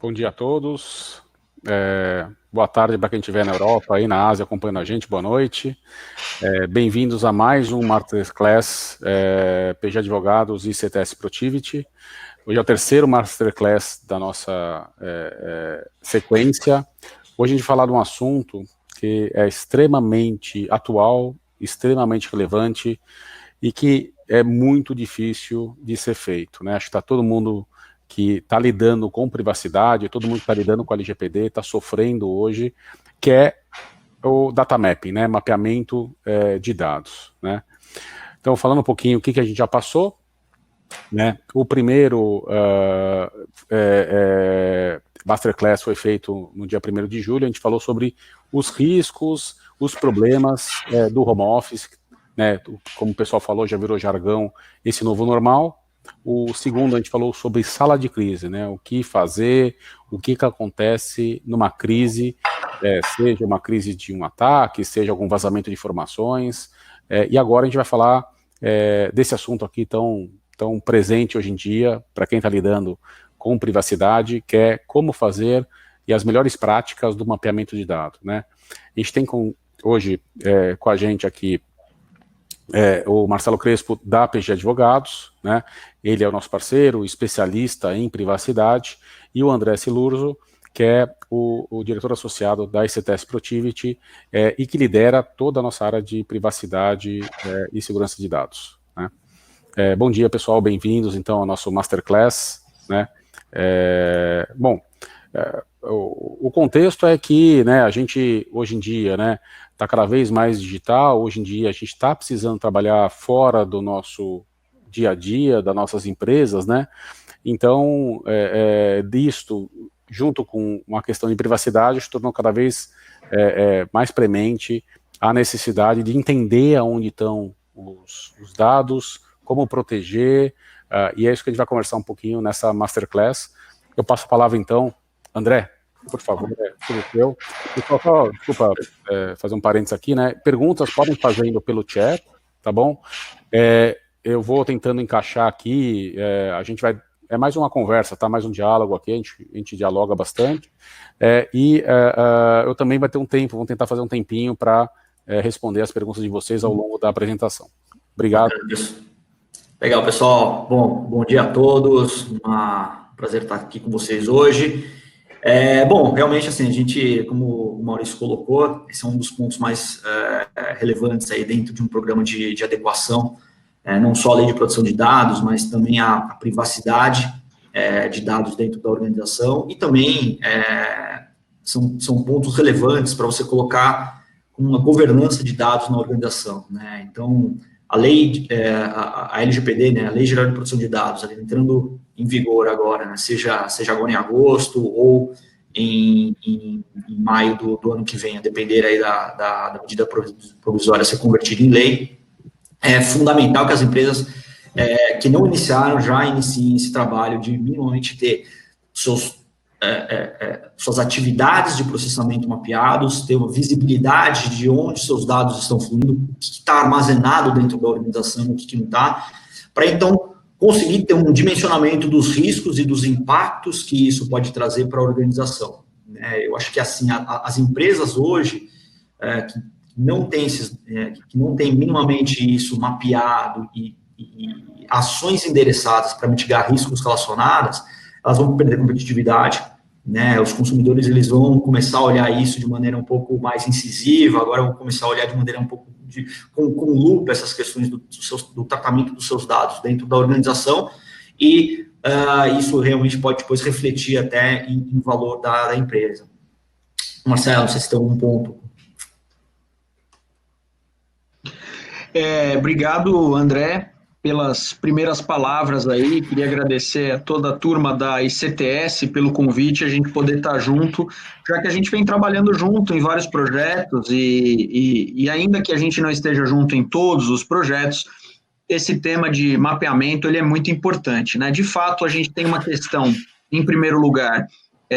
Bom dia a todos. Boa tarde para quem estiver na Europa, aí na Ásia acompanhando a gente, boa noite. Bem-vindos a mais um Masterclass PG Advogados e CTS Protiviti. Hoje é o terceiro Masterclass da nossa sequência. Hoje a gente vai falar de um assunto que é extremamente atual, extremamente relevante e que é muito difícil de ser feito, né? Acho que está todo mundo que está lidando com privacidade, todo mundo que está lidando com a LGPD está sofrendo hoje, que é o data mapping, né? Mapeamento de dados, né? Então, falando um pouquinho o que a gente já passou, né? O primeiro Masterclass foi feito no dia 1º de julho, a gente falou sobre os riscos, os problemas do home office, né? Como o pessoal falou, já virou jargão, esse novo normal. O segundo, a gente falou sobre sala de crise, né? O que fazer, o que acontece numa crise, seja uma crise de um ataque, seja algum vazamento de informações, e agora a gente vai falar desse assunto aqui tão presente hoje em dia, para quem está lidando com privacidade, que é como fazer e as melhores práticas do mapeamento de dados, né? A gente tem hoje com a gente aqui o Marcelo Crespo, da PG Advogados, né? Ele é o nosso parceiro, especialista em privacidade, e o André Silurzo, que é o diretor associado da ICTS Protiviti, e que lidera toda a nossa área de privacidade e segurança de dados, né? Bom dia, pessoal, bem-vindos, então, ao nosso Masterclass, né? O contexto é que, né, a gente, hoje em dia, né, está cada vez mais digital. Hoje em dia a gente está precisando trabalhar fora do nosso dia a dia, das nossas empresas, né? Então, disto, junto com uma questão de privacidade, se tornou cada vez mais premente a necessidade de entender aonde estão os dados, como proteger, e é isso que a gente vai conversar um pouquinho nessa Masterclass. Eu passo a palavra, então, André, por favor, tudo seu. Pessoal, desculpa fazer um parênteses aqui, né? Perguntas podem fazendo pelo chat, tá bom? Eu vou tentando encaixar aqui, a gente vai... É mais uma conversa, tá? Mais um diálogo aqui, a gente dialoga bastante. Eu também vai ter um tempo, vamos tentar fazer um tempinho para responder as perguntas de vocês ao longo da apresentação. Obrigado. Legal, pessoal. Bom dia a todos. Um prazer estar aqui com vocês hoje. Bom, realmente, assim, a gente, como o Maurício colocou, esse é um dos pontos mais relevantes aí dentro de um programa de adequação, não só a lei de proteção de dados, mas também a privacidade de dados dentro da organização, e também são pontos relevantes para você colocar uma governança de dados na organização, né? Então, a lei, a LGPD, né, a Lei Geral de Proteção de Dados, entrando em vigor agora, né, seja agora em agosto ou em maio do ano que vem, a depender aí da medida provisória ser convertida em lei, é fundamental que as empresas que não iniciaram já iniciem esse trabalho de minimamente ter suas atividades de processamento mapeados, ter uma visibilidade de onde seus dados estão fluindo, o que está armazenado dentro da organização, o que não está, para então conseguir ter um dimensionamento dos riscos e dos impactos que isso pode trazer para a organização, né? Eu acho que, assim, as empresas hoje que não têm minimamente isso mapeado e ações endereçadas para mitigar riscos relacionados, elas vão perder competitividade, né? Os consumidores, eles vão começar a olhar isso de maneira um pouco mais incisiva, agora vão começar a olhar de maneira um pouco com lupa essas questões do tratamento dos seus dados dentro da organização, e isso realmente pode depois refletir até em valor da empresa. Marcelo, não sei se tem algum ponto. Obrigado, André, pelas primeiras palavras aí. Queria agradecer a toda a turma da ICTS pelo convite, a gente poder estar junto, já que a gente vem trabalhando junto em vários projetos e ainda que a gente não esteja junto em todos os projetos, esse tema de mapeamento ele é muito importante, né? De fato, a gente tem uma questão, em primeiro lugar,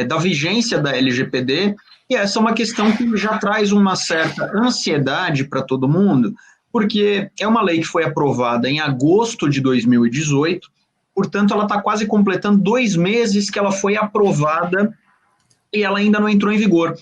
da vigência da LGPD, e essa é uma questão que já traz uma certa ansiedade para todo mundo, porque é uma lei que foi aprovada em agosto de 2018, portanto, ela está quase completando 2 meses que ela foi aprovada e ela ainda não entrou em vigor.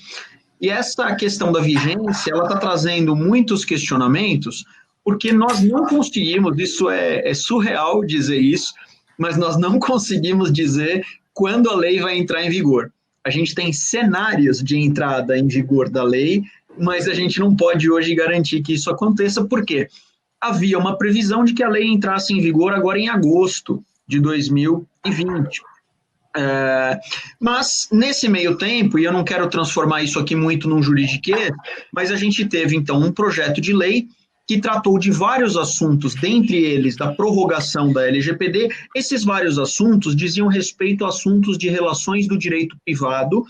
E essa questão da vigência, ela está trazendo muitos questionamentos, porque nós não conseguimos, isso é surreal dizer isso, mas nós não conseguimos dizer quando a lei vai entrar em vigor. A gente tem cenários de entrada em vigor da lei, mas a gente não pode hoje garantir que isso aconteça, por quê? Havia uma previsão de que a lei entrasse em vigor agora em agosto de 2020. Mas, nesse meio tempo, e eu não quero transformar isso aqui muito num juridiquês, mas a gente teve, então, um projeto de lei que tratou de vários assuntos, dentre eles da prorrogação da LGPD. Esses vários assuntos diziam respeito a assuntos de relações do direito privado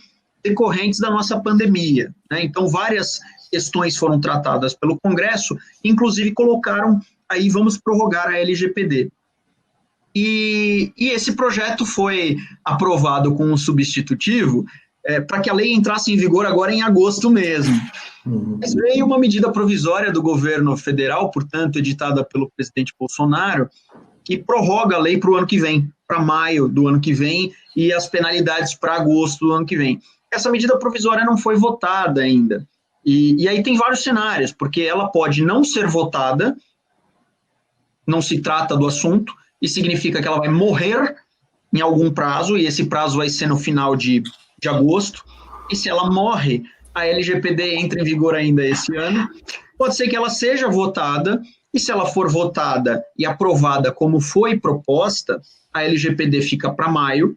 decorrentes da nossa pandemia, né? Então, várias questões foram tratadas pelo Congresso, inclusive colocaram aí, vamos prorrogar a LGPD. E esse projeto foi aprovado com um substitutivo para que a lei entrasse em vigor agora em agosto mesmo. Mas veio uma medida provisória do governo federal, portanto, editada pelo presidente Bolsonaro, que prorroga a lei para o ano que vem, para maio do ano que vem, e as penalidades para agosto do ano que vem. Essa medida provisória não foi votada ainda. E aí tem vários cenários, porque ela pode não ser votada, não se trata do assunto, e significa que ela vai morrer em algum prazo, e esse prazo vai ser no final de agosto, e se ela morre, a LGPD entra em vigor ainda esse ano. Pode ser que ela seja votada, e se ela for votada e aprovada como foi proposta, a LGPD fica para maio,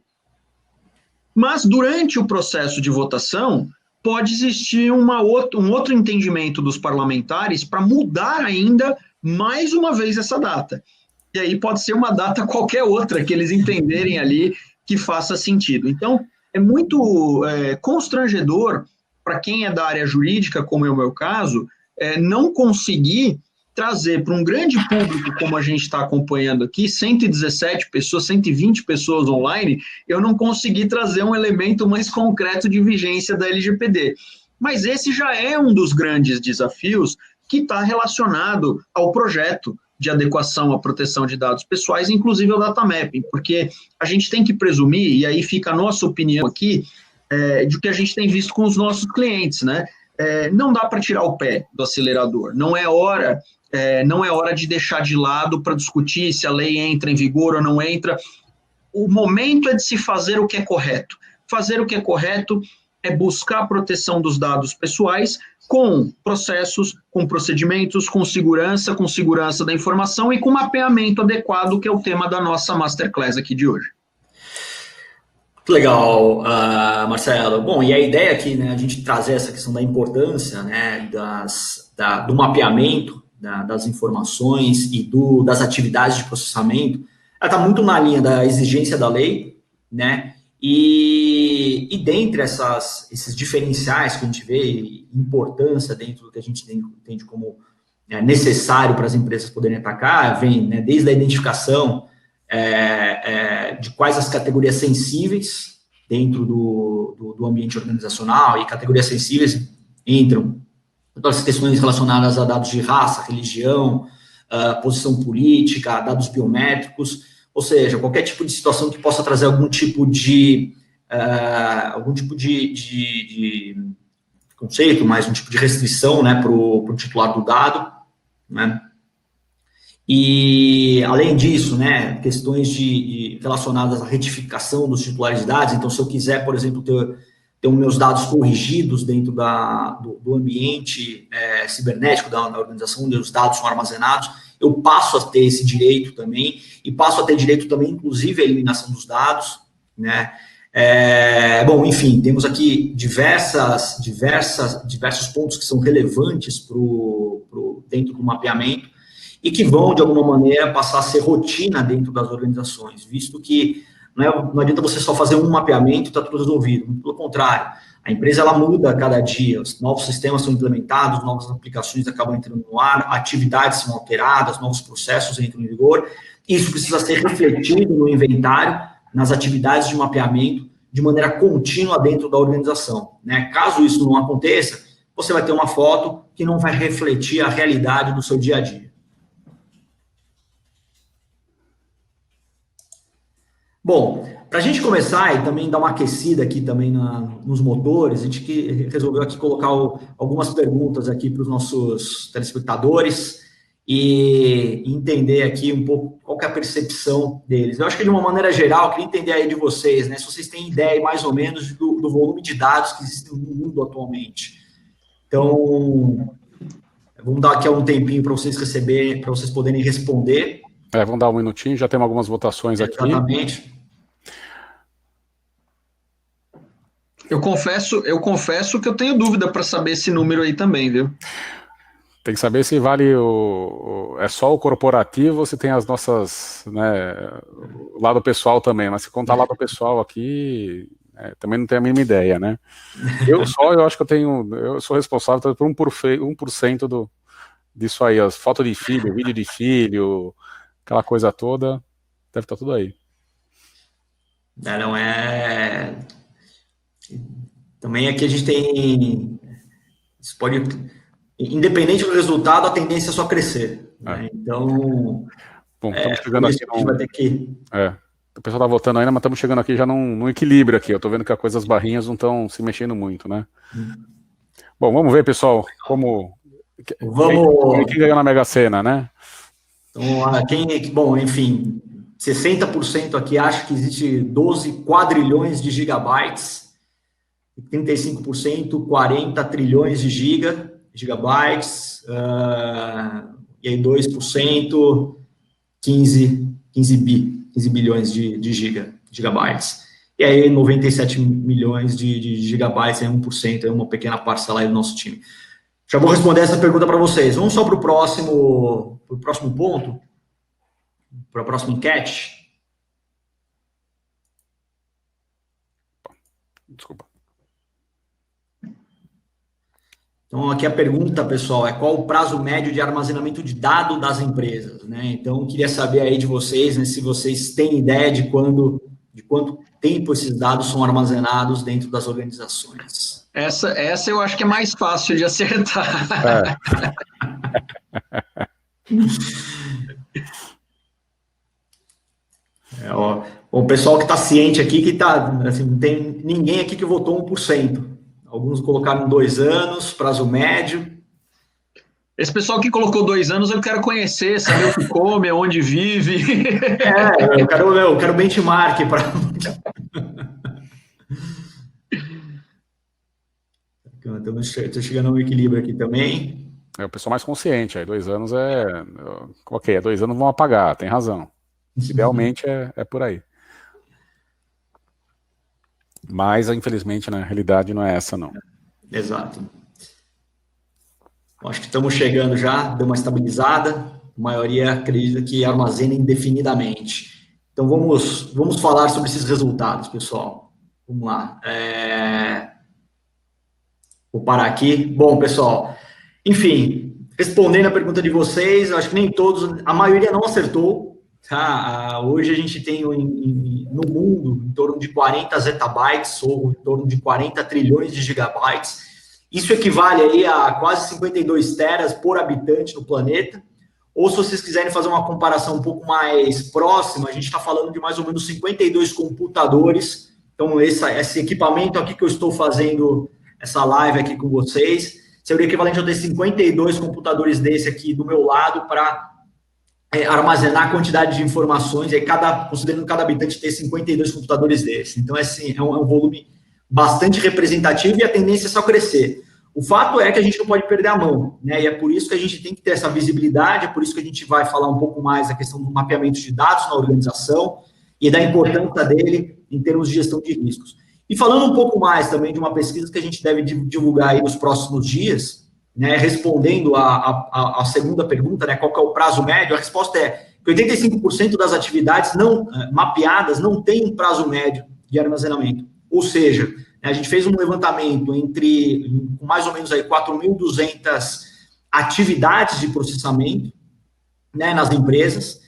mas durante o processo de votação, pode existir um outro entendimento dos parlamentares para mudar ainda mais uma vez essa data. E aí pode ser uma data qualquer outra que eles entenderem ali que faça sentido. Então, é muito constrangedor para quem é da área jurídica, como é o meu caso, não conseguir trazer para um grande público, como a gente está acompanhando aqui, 117 pessoas, 120 pessoas online, eu não consegui trazer um elemento mais concreto de vigência da LGPD. Mas esse já é um dos grandes desafios que está relacionado ao projeto de adequação à proteção de dados pessoais, inclusive ao data mapping, porque a gente tem que presumir, e aí fica a nossa opinião aqui, de que a gente tem visto com os nossos clientes, né? Não dá para tirar o pé do acelerador, não é hora de deixar de lado para discutir se a lei entra em vigor ou não entra. O momento é de se fazer o que é correto. Fazer o que é correto é buscar a proteção dos dados pessoais com processos, com procedimentos, com segurança da informação e com mapeamento adequado, que é o tema da nossa Masterclass aqui de hoje. Legal, Marcelo. Bom, e a ideia aqui, né, a gente trazer essa questão da importância, né, do mapeamento das informações e das atividades de processamento, ela está muito na linha da exigência da lei, né, e dentre esses diferenciais que a gente vê, importância dentro do que a gente entende como necessário para as empresas poderem atacar, vem, né, desde a identificação de quais as categorias sensíveis dentro do ambiente organizacional, e categorias sensíveis entram todas as questões relacionadas a dados de raça, religião, posição política, dados biométricos, ou seja, qualquer tipo de situação que possa trazer algum tipo de conceito, mais um tipo de restrição, né, para o titular do dado, né? E, além disso, né, questões relacionadas à retificação dos titulares de dados. Então, se eu quiser, por exemplo, ter os meus dados corrigidos dentro do ambiente cibernético da organização, onde os dados são armazenados, eu passo a ter esse direito também, e passo a ter direito também, inclusive, à eliminação dos dados, né? Bom, enfim, temos aqui diversos pontos que são relevantes dentro do mapeamento, e que vão, de alguma maneira, passar a ser rotina dentro das organizações, visto que não adianta você só fazer um mapeamento e está tudo resolvido. Muito pelo contrário, a empresa ela muda a cada dia, os novos sistemas são implementados, novas aplicações acabam entrando no ar, atividades são alteradas, novos processos entram em vigor. Isso precisa ser refletido no inventário, nas atividades de mapeamento, de maneira contínua dentro da organização, né? Caso isso não aconteça, você vai ter uma foto que não vai refletir a realidade do seu dia a dia. Bom, para a gente começar e também dar uma aquecida aqui também nos motores, a gente resolveu aqui colocar algumas perguntas aqui para os nossos telespectadores e entender aqui um pouco qual que é a percepção deles. Eu acho que de uma maneira geral, eu queria entender aí de vocês, né, se vocês têm ideia mais ou menos do volume de dados que existem no mundo atualmente. Então, vamos dar aqui um tempinho para vocês receberem, para vocês poderem responder. Vamos dar um minutinho, já temos algumas votações aqui. Exatamente. Eu confesso que eu tenho dúvida para saber esse número aí também, viu? Tem que saber se vale é só o corporativo ou se tem as nossas, né, o lado pessoal também, mas se contar o lado pessoal aqui, também não tenho a mínima ideia, né? Eu acho que eu sou responsável por 1% disso aí, as fotos de filho, vídeo de filho, aquela coisa toda, deve estar tudo aí. Não é... Também aqui a gente tem... Isso pode... Independente do resultado, a tendência é só crescer. Né? Então... Bom, estamos chegando aqui... A gente vai ter que... O pessoal está votando ainda, mas estamos chegando aqui já num equilíbrio aqui. Eu estou vendo que as barrinhas não estão se mexendo muito, né? Bom, vamos ver, pessoal, quem ganhou na Mega Sena, né? Então, bom, enfim, 60% aqui acha que existe 12 quadrilhões de gigabytes, 35%, 40 trilhões de gigabytes, e aí 2%, 15 bilhões de gigabytes. E aí 97 milhões de gigabytes, é 1%, é uma pequena parcela aí do nosso time. Já vou responder essa pergunta para vocês. Vamos só para o próximo ponto, para a próxima enquete. Desculpa. Então, aqui a pergunta, pessoal, é qual o prazo médio de armazenamento de dados das empresas, né? Então, eu queria saber aí de vocês, né, se vocês têm ideia de quanto tempo esses dados são armazenados dentro das organizações. Essa eu acho que é mais fácil de acertar. O pessoal que está ciente aqui, que tá, assim, não tem ninguém aqui que votou 1%. Alguns colocaram 2 anos, prazo médio. Esse pessoal que colocou 2 anos, eu quero conhecer, saber o que come, onde vive. Eu quero benchmark para... Estou chegando a um equilíbrio aqui também. O pessoal mais consciente, aí 2 anos ok, 2 anos vão apagar, tem razão. Idealmente é por aí. Mas, infelizmente, na realidade não é essa, não. Exato. Acho que estamos chegando já, deu uma estabilizada. A maioria acredita que armazena indefinidamente. Então, vamos falar sobre esses resultados, pessoal. Vamos lá. Vou parar aqui. Bom, pessoal, enfim, respondendo a pergunta de vocês, eu acho que nem todos, a maioria não acertou. Tá? Hoje a gente tem no mundo em torno de 40 zettabytes, ou em torno de 40 trilhões de gigabytes. Isso equivale aí a quase 52 teras por habitante no planeta. Ou se vocês quiserem fazer uma comparação um pouco mais próxima, a gente está falando de mais ou menos 52 computadores. Então, esse equipamento aqui que eu estou fazendo essa live aqui com vocês, seria o equivalente a ter 52 computadores desse aqui do meu lado para armazenar a quantidade de informações, e aí considerando cada habitante ter 52 computadores desses. Então, assim, é um volume bastante representativo e a tendência é só crescer. O fato é que a gente não pode perder a mão, né? E é por isso que a gente tem que ter essa visibilidade, é por isso que a gente vai falar um pouco mais da questão do mapeamento de dados na organização e da importância dele em termos de gestão de riscos. E falando um pouco mais também de uma pesquisa que a gente deve divulgar aí nos próximos dias, né, respondendo a segunda pergunta, né, qual que é o prazo médio, a resposta é que 85% das atividades mapeadas não tem um prazo médio de armazenamento. Ou seja, a gente fez um levantamento entre mais ou menos aí 4.200 atividades de processamento, né, nas empresas,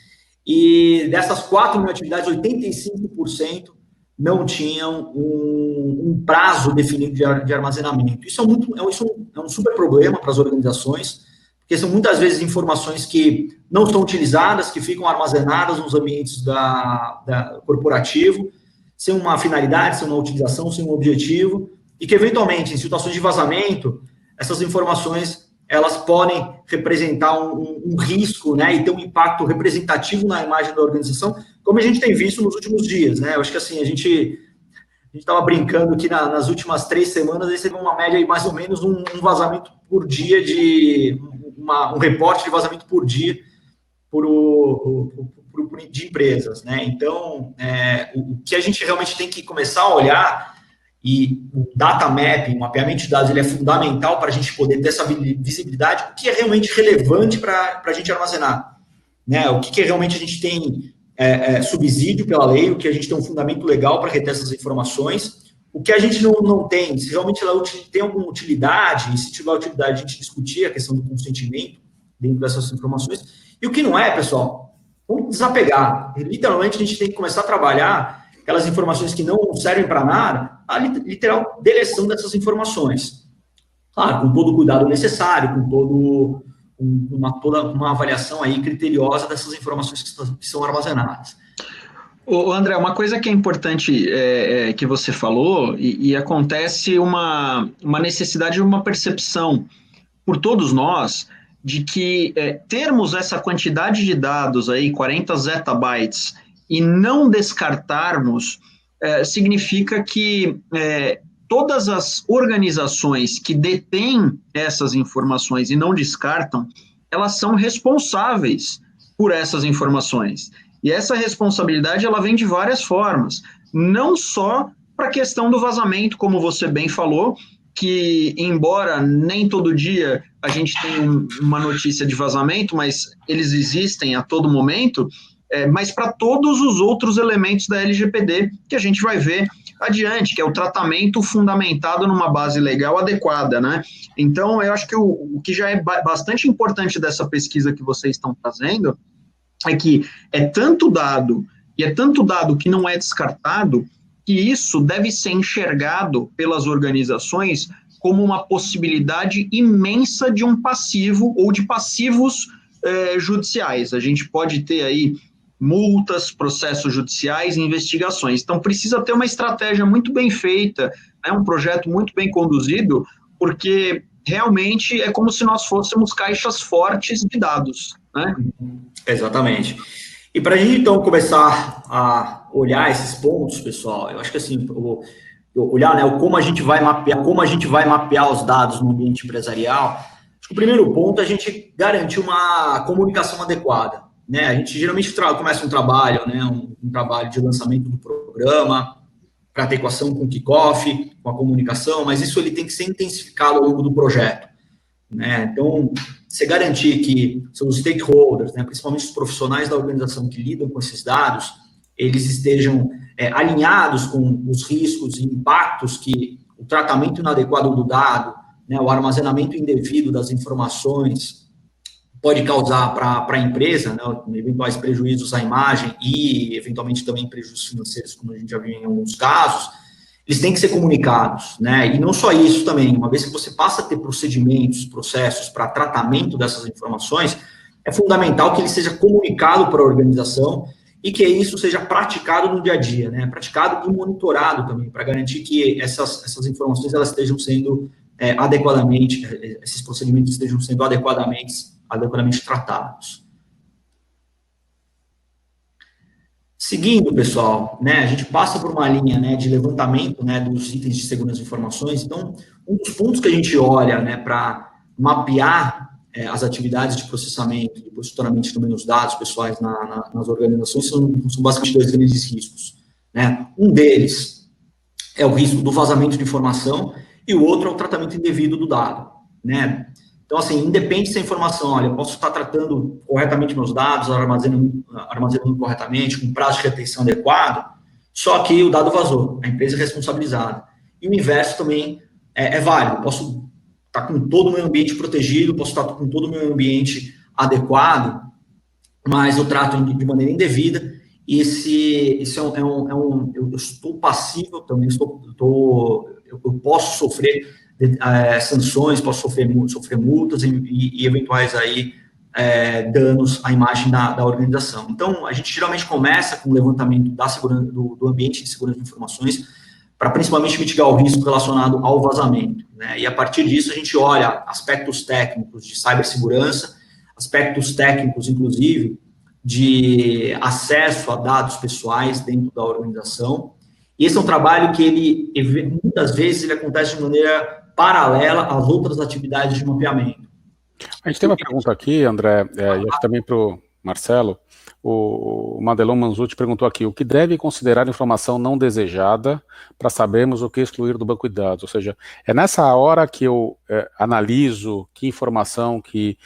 e dessas 4.000 atividades, 85% não tinham um prazo definido de armazenamento. Isso é um super problema para as organizações, porque são muitas vezes informações que não são utilizadas, que ficam armazenadas nos ambientes da corporativo, sem uma finalidade, sem uma utilização, sem um objetivo, e que, eventualmente, em situações de vazamento, essas informações elas podem representar um risco, né, e ter um impacto representativo na imagem da organização, como a gente tem visto nos últimos dias, né? Eu acho que assim, a gente estava brincando que nas últimas 3 semanas aí você teve uma média de mais ou menos um vazamento por dia um reporte de vazamento por dia de empresas, né? Então, o que a gente realmente tem que começar a olhar, e o data mapping, o mapeamento de dados, ele é fundamental para a gente poder ter essa visibilidade, o que é realmente relevante para a gente armazenar, né? O que realmente a gente tem subsídio pela lei, o que a gente tem um fundamento legal para reter essas informações, o que a gente não tem, se realmente ela tem alguma utilidade, e se tiver utilidade, a gente discutir a questão do consentimento dentro dessas informações, e o que não é, pessoal, vamos desapegar. Literalmente, a gente tem que começar a trabalhar aquelas informações que não servem para nada, a literal deleção dessas informações. Claro, com todo o cuidado necessário, com toda uma avaliação aí criteriosa dessas informações que são armazenadas. Ô, André, uma coisa que é importante que você falou, e acontece uma necessidade de uma percepção por todos nós, de que termos essa quantidade de dados aí, 40 zettabytes, e não descartarmos, significa que todas as organizações que detêm essas informações e não descartam, elas são responsáveis por essas informações. E essa responsabilidade, ela vem de várias formas, não só para a questão do vazamento, como você bem falou, que embora nem todo dia a gente tenha uma notícia de vazamento, mas eles existem a todo momento, mas para todos os outros elementos da LGPD que a gente vai ver adiante, que é o tratamento fundamentado numa base legal adequada, né? Então, eu acho que o que já é bastante importante dessa pesquisa que vocês estão fazendo é que é tanto dado que não é descartado, que isso deve ser enxergado pelas organizações como uma possibilidade imensa de um passivo ou de passivos judiciais. A gente pode ter aí multas, processos judiciais, investigações. Então, precisa ter uma estratégia muito bem feita, né, um projeto muito bem conduzido, porque realmente é como se nós fôssemos caixas fortes de dados, né? Exatamente. E para a gente, então, começar a olhar esses pontos, pessoal, eu acho que assim, olhar, né, como a gente vai mapear os dados no ambiente empresarial, acho que o primeiro ponto é a gente garantir uma comunicação adequada. Né, a gente geralmente começa um trabalho, né, um trabalho de lançamento do programa, para adequação com o kickoff, com a comunicação, mas isso ele tem que ser intensificado ao longo do projeto. Né? Então, você garantir que os stakeholders, né, principalmente os profissionais da organização que lidam com esses dados, eles estejam alinhados com os riscos e impactos que o tratamento inadequado do dado, né, o armazenamento indevido das informações pode causar para a empresa, né, eventuais prejuízos à imagem e, eventualmente, também prejuízos financeiros, como a gente já viu em alguns casos, eles têm que ser comunicados, né, e não só isso também, uma vez que você passa a ter procedimentos, processos para tratamento dessas informações, é fundamental que ele seja comunicado para a organização e que isso seja praticado no dia a dia, né, praticado e monitorado também, para garantir que essas informações elas estejam sendo adequadamente, esses procedimentos estejam sendo adequadamente tratados. Seguindo, pessoal, né, a gente passa por uma linha, né, de levantamento, né, dos itens de segurança de informações. Então, um dos pontos que a gente olha, né, para mapear as atividades de processamento, de posicionamento também dos dados pessoais nas organizações são basicamente 2 grandes riscos. Né? Um deles é o risco do vazamento de informação e o outro é o tratamento indevido do dado. Né? Então, assim, independe se a informação, olha, eu posso estar tratando corretamente meus dados, armazenando corretamente, com prazo de retenção adequado, só que o dado vazou, a empresa é responsabilizada. E o inverso também é válido, eu posso estar com todo o meu ambiente protegido, posso estar com todo o meu ambiente adequado, mas eu trato de maneira indevida, e eu estou passível também, eu posso sofrer sanções, posso sofrer multas e eventuais aí danos à imagem da organização. Então, a gente geralmente começa com o levantamento da segurança, do ambiente de segurança de informações, para principalmente mitigar o risco relacionado ao vazamento, né? E a partir disso a gente olha aspectos técnicos de cibersegurança, aspectos técnicos, inclusive, de acesso a dados pessoais dentro da organização. E esse é um trabalho que muitas vezes ele acontece de maneira paralela às outras atividades de mapeamento. A gente tem uma pergunta aqui, André, e acho também para o Marcelo. O Madelon Manzucci perguntou aqui: o que deve considerar informação não desejada para sabermos o que excluir do banco de dados? Ou seja, é nessa hora que eu analiso que informação que,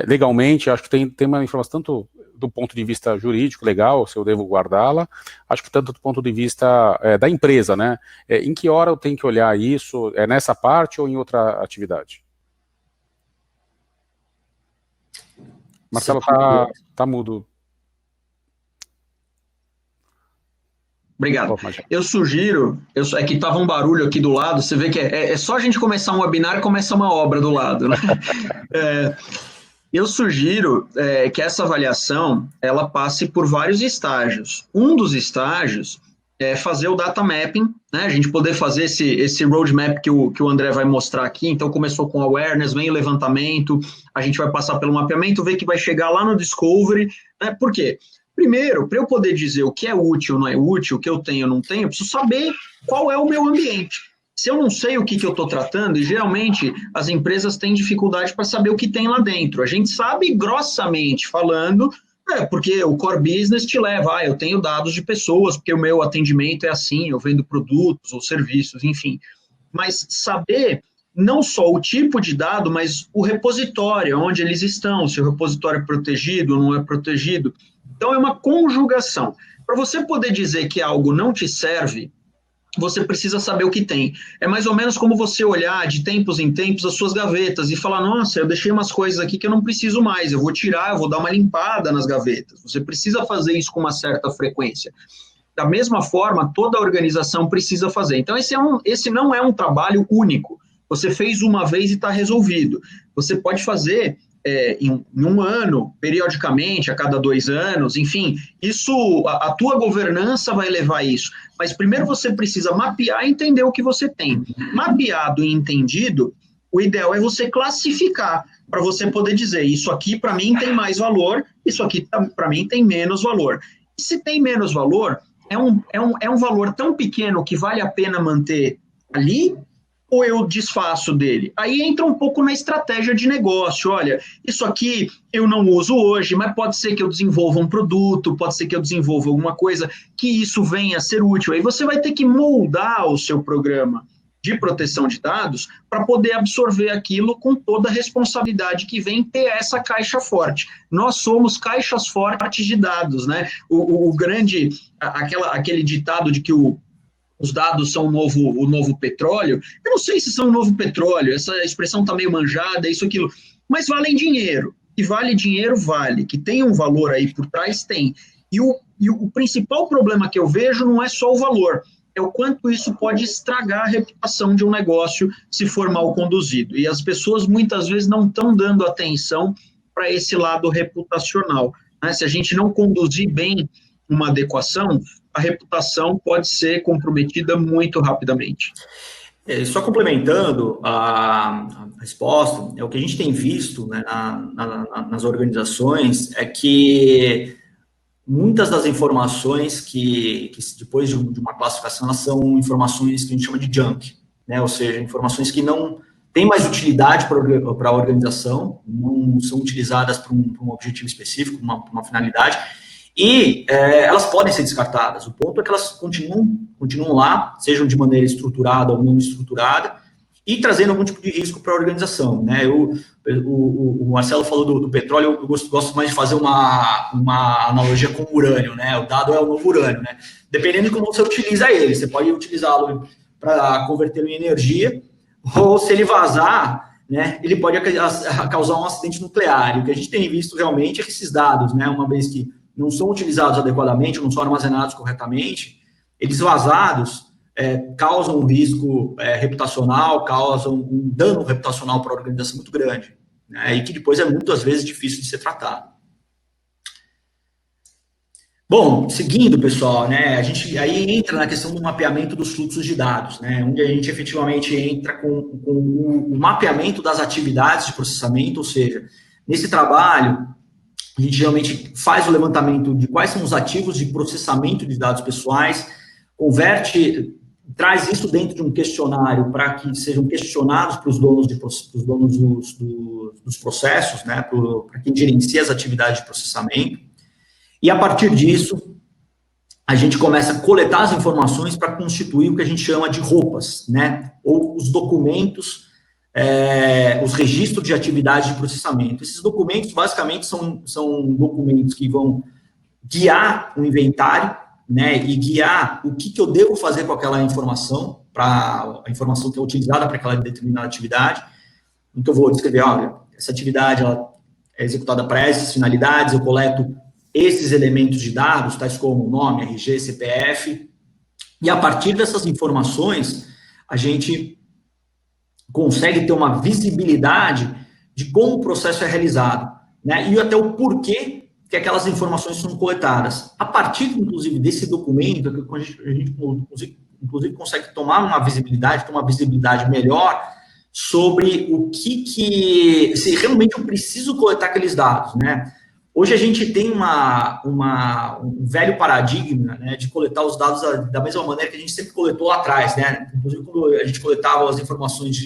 legalmente, acho que tem uma informação tanto do ponto de vista jurídico, legal, se eu devo guardá-la, acho que tanto do ponto de vista da empresa, né? Em que hora eu tenho que olhar isso? É nessa parte ou em outra atividade? Marcelo, tá mudo. Obrigado. Eu sugiro, é que estava um barulho aqui do lado, você vê que é só a gente começar um webinar e começa uma obra do lado, né? Eu sugiro que essa avaliação, ela passe por vários estágios. Um dos estágios é fazer o data mapping, né? A gente poder fazer esse roadmap que o André vai mostrar aqui. Então, começou com awareness, vem o levantamento, a gente vai passar pelo mapeamento, ver que vai chegar lá no discovery, né? Por quê? Primeiro, para eu poder dizer o que é útil ou não é útil, o que eu tenho ou não tenho, eu preciso saber qual é o meu ambiente. Se eu não sei o que eu estou tratando, e geralmente as empresas têm dificuldade para saber o que tem lá dentro. A gente sabe grossamente falando, porque o core business te leva, eu tenho dados de pessoas, porque o meu atendimento é assim, eu vendo produtos ou serviços, enfim. Mas saber não só o tipo de dado, mas o repositório, onde eles estão, se o repositório é protegido ou não é protegido. Então, é uma conjugação. Para você poder dizer que algo não te serve, você precisa saber o que tem. É mais ou menos como você olhar de tempos em tempos as suas gavetas e falar, nossa, eu deixei umas coisas aqui que eu não preciso mais, eu vou tirar, eu vou dar uma limpada nas gavetas. Você precisa fazer isso com uma certa frequência. Da mesma forma, toda organização precisa fazer. Então, esse não é um trabalho único. Você fez uma vez e está resolvido. Você pode fazer em um ano, periodicamente, a cada 2 anos, enfim, isso, a tua governança vai levar isso. Mas primeiro você precisa mapear e entender o que você tem. Mapeado e entendido, o ideal é você classificar, para você poder dizer, isso aqui para mim tem mais valor, isso aqui para mim tem menos valor. E se tem menos valor, é um valor tão pequeno que vale a pena manter ali, ou eu desfaço dele? Aí entra um pouco na estratégia de negócio. Olha, isso aqui eu não uso hoje, mas pode ser que eu desenvolva um produto, pode ser que eu desenvolva alguma coisa que isso venha a ser útil. Aí você vai ter que moldar o seu programa de proteção de dados para poder absorver aquilo com toda a responsabilidade que vem ter essa caixa forte. Nós somos caixas fortes de dados, né? Aquele ditado de que os dados são o novo petróleo. Eu não sei se são o novo petróleo, essa expressão está meio manjada, isso, aquilo, mas valem dinheiro. Que vale dinheiro, vale. Que tem um valor aí por trás, tem. E o principal problema que eu vejo não é só o valor, é o quanto isso pode estragar a reputação de um negócio se for mal conduzido. E as pessoas muitas vezes não estão dando atenção para esse lado reputacional, né? Se a gente não conduzir bem uma adequação, a reputação pode ser comprometida muito rapidamente. Só complementando a resposta, o que a gente tem visto, né, nas organizações é que muitas das informações que depois de uma classificação, elas são informações que a gente chama de junk, né, ou seja, informações que não têm mais utilidade para a organização, não são utilizadas para um objetivo específico, uma finalidade, e elas podem ser descartadas. O ponto é que elas continuam lá, sejam de maneira estruturada ou não estruturada, e trazendo algum tipo de risco para a organização, né? O Marcelo falou do petróleo, eu gosto mais de fazer uma analogia com o urânio, né? O dado é o novo urânio, né? Dependendo de como você utiliza ele, você pode utilizá-lo para convertê-lo em energia, ou se ele vazar, né, ele pode causar um acidente nuclear. E o que a gente tem visto realmente é que esses dados, né, uma vez que não são utilizados adequadamente, não são armazenados corretamente, eles vazados, causam um risco reputacional, causam um dano reputacional para a organização muito grande, né, e que depois é muitas vezes difícil de ser tratado. Bom, seguindo, pessoal, né, a gente aí entra na questão do mapeamento dos fluxos de dados, né, onde a gente efetivamente entra com o mapeamento das atividades de processamento, ou seja, nesse trabalho, a gente geralmente faz o levantamento de quais são os ativos de processamento de dados pessoais, traz isso dentro de um questionário para que sejam questionados para os donos, dos processos, né, para quem gerencia as atividades de processamento. E, a partir disso, a gente começa a coletar as informações para constituir o que a gente chama de roupas, né? Ou os documentos, os registros de atividade de processamento. Esses documentos, basicamente, são documentos que vão guiar o inventário, né? E guiar o que eu devo fazer com aquela informação, para a informação que é utilizada para aquela determinada atividade. Então, eu vou descrever, olha, essa atividade ela é executada para essas finalidades, eu coleto esses elementos de dados, tais como nome, RG, CPF, e a partir dessas informações, a gente consegue ter uma visibilidade de como o processo é realizado, né, e até o porquê que aquelas informações são coletadas. A partir, inclusive, desse documento, a gente inclusive, consegue tomar uma visibilidade melhor sobre o se realmente eu preciso coletar aqueles dados, né. Hoje a gente tem um velho paradigma, né, de coletar os dados da mesma maneira que a gente sempre coletou lá atrás, né? Inclusive, quando a gente coletava as informações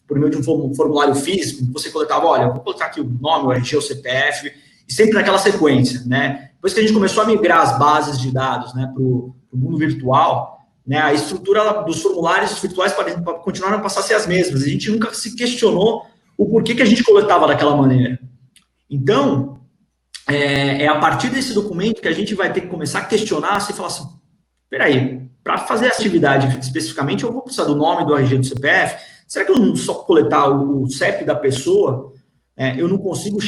por meio de um formulário físico, você coletava, olha, eu vou colocar aqui o nome, o RG, o CPF, e sempre naquela sequência, né? Depois que a gente começou a migrar as bases de dados, né, para o mundo virtual, né, a estrutura dos formulários virtuais continuaram a passar a ser as mesmas. A gente nunca se questionou o porquê que a gente coletava daquela maneira. Então, é a partir desse documento que a gente vai ter que começar a questionar, se falar assim, peraí, para fazer a atividade especificamente, eu vou precisar do nome, do RG, do CPF, será que eu não só coletar o CEP da pessoa, eu não consigo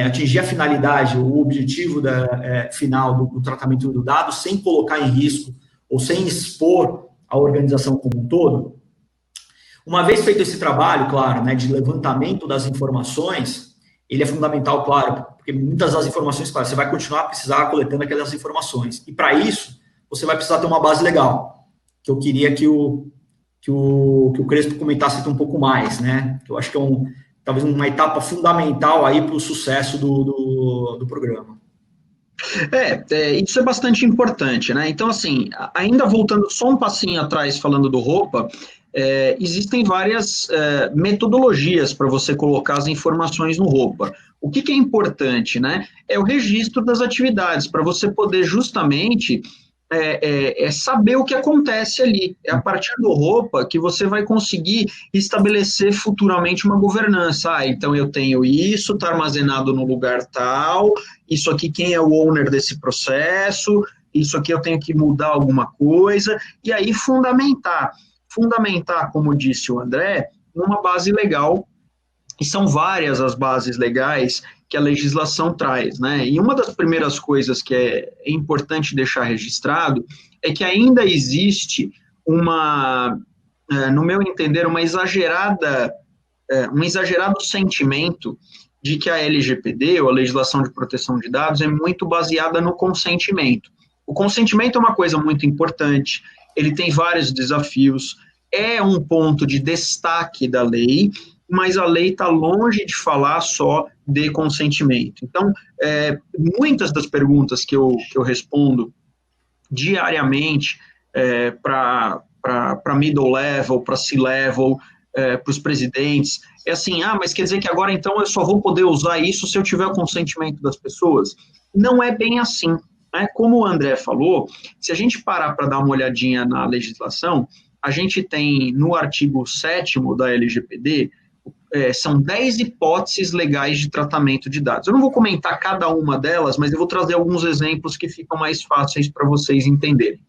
atingir a finalidade, o objetivo final do tratamento do dado, sem colocar em risco, ou sem expor a organização como um todo? Uma vez feito esse trabalho, claro, né, de levantamento das informações, ele é fundamental, claro, porque muitas das informações, claro, você vai continuar a precisar coletando aquelas informações. E para isso, você vai precisar ter uma base legal, que eu queria que o Crespo comentasse aqui um pouco mais, né? Que eu acho que é talvez uma etapa fundamental aí para o sucesso do programa. Isso é bastante importante, né? Então, assim, ainda voltando só um passinho atrás, falando do roupa, existem várias metodologias para você colocar as informações no roupa. O que é importante, né? É o registro das atividades, para você poder justamente saber o que acontece ali. É a partir do roupa que você vai conseguir estabelecer futuramente uma governança. Então eu tenho isso, está armazenado no lugar tal, isso aqui quem é o owner desse processo, isso aqui eu tenho que mudar alguma coisa, e aí fundamentar, como disse o André, numa base legal, e são várias as bases legais que a legislação traz, né? E uma das primeiras coisas que é importante deixar registrado é que ainda existe no meu entender, um exagerado sentimento de que a LGPD, ou a Legislação de Proteção de Dados, é muito baseada no consentimento. O consentimento é uma coisa muito importante, ele tem vários desafios, é um ponto de destaque da lei, mas a lei está longe de falar só de consentimento. Então, muitas das perguntas que eu respondo diariamente para middle level, para C-level, para os presidentes, é assim, mas quer dizer que agora então eu só vou poder usar isso se eu tiver o consentimento das pessoas? Não é bem assim, né? Como o André falou, se a gente parar para dar uma olhadinha na legislação, a gente tem no artigo 7º da LGPD, são 10 hipóteses legais de tratamento de dados. Eu não vou comentar cada uma delas, mas eu vou trazer alguns exemplos que ficam mais fáceis para vocês entenderem.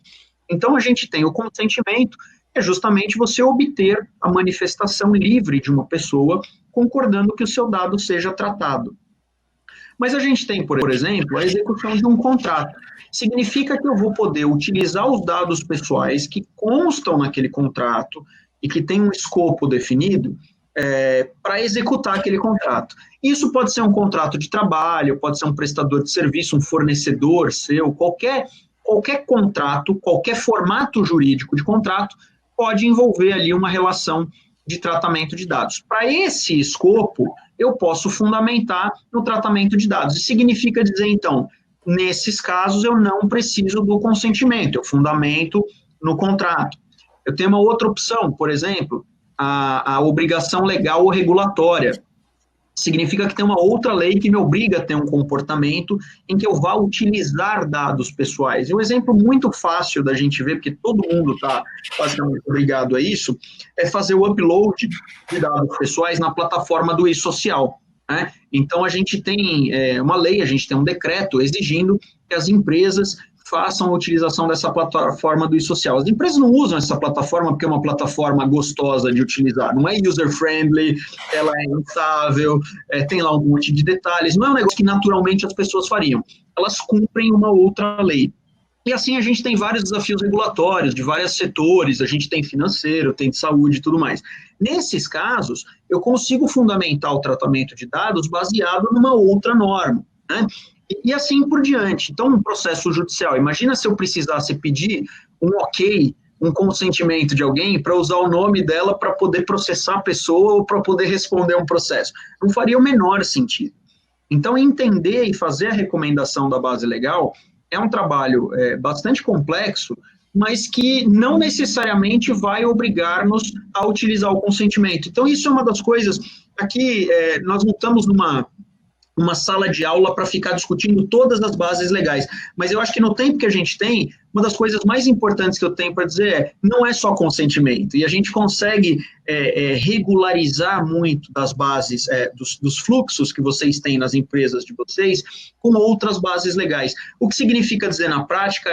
Então, a gente tem o consentimento, que é justamente você obter a manifestação livre de uma pessoa concordando que o seu dado seja tratado. Mas a gente tem, por exemplo, a execução de um contrato. Significa que eu vou poder utilizar os dados pessoais que constam naquele contrato e que tem um escopo definido para executar aquele contrato. Isso pode ser um contrato de trabalho, pode ser um prestador de serviço, um fornecedor seu, qualquer contrato, qualquer formato jurídico de contrato pode envolver ali uma relação de tratamento de dados. Para esse escopo, eu posso fundamentar no tratamento de dados. Isso significa dizer, então, nesses casos eu não preciso do consentimento, eu fundamento no contrato. Eu tenho uma outra opção, por exemplo, a obrigação legal ou regulatória. Significa que tem uma outra lei que me obriga a ter um comportamento em que eu vá utilizar dados pessoais. E um exemplo muito fácil da gente ver, porque todo mundo está basicamente obrigado a isso, é fazer o upload de dados pessoais na plataforma do e-social. Né? Então, a gente tem uma lei, a gente tem um decreto exigindo que as empresas façam a utilização dessa plataforma do e-social. As empresas não usam essa plataforma porque é uma plataforma gostosa de utilizar, não é user-friendly, ela é instável, tem lá um monte de detalhes, não é um negócio que naturalmente as pessoas fariam. Elas cumprem uma outra lei. E assim a gente tem vários desafios regulatórios de vários setores, a gente tem financeiro, tem de saúde e tudo mais. Nesses casos, eu consigo fundamentar o tratamento de dados baseado numa outra norma, né? E assim por diante. Então, um processo judicial, imagina se eu precisasse pedir um ok, um consentimento de alguém para usar o nome dela para poder processar a pessoa ou para poder responder um processo. Não faria o menor sentido. Então, entender e fazer a recomendação da base legal é um trabalho bastante complexo, mas que não necessariamente vai obrigar-nos a utilizar o consentimento. Então, isso é uma das coisas. Aqui, nós não estamos numa sala de aula para ficar discutindo todas as bases legais. Mas eu acho que no tempo que a gente tem, uma das coisas mais importantes que eu tenho para dizer não é só consentimento, e a gente consegue regularizar muito das bases, dos fluxos que vocês têm nas empresas de vocês, com outras bases legais. O que significa dizer na prática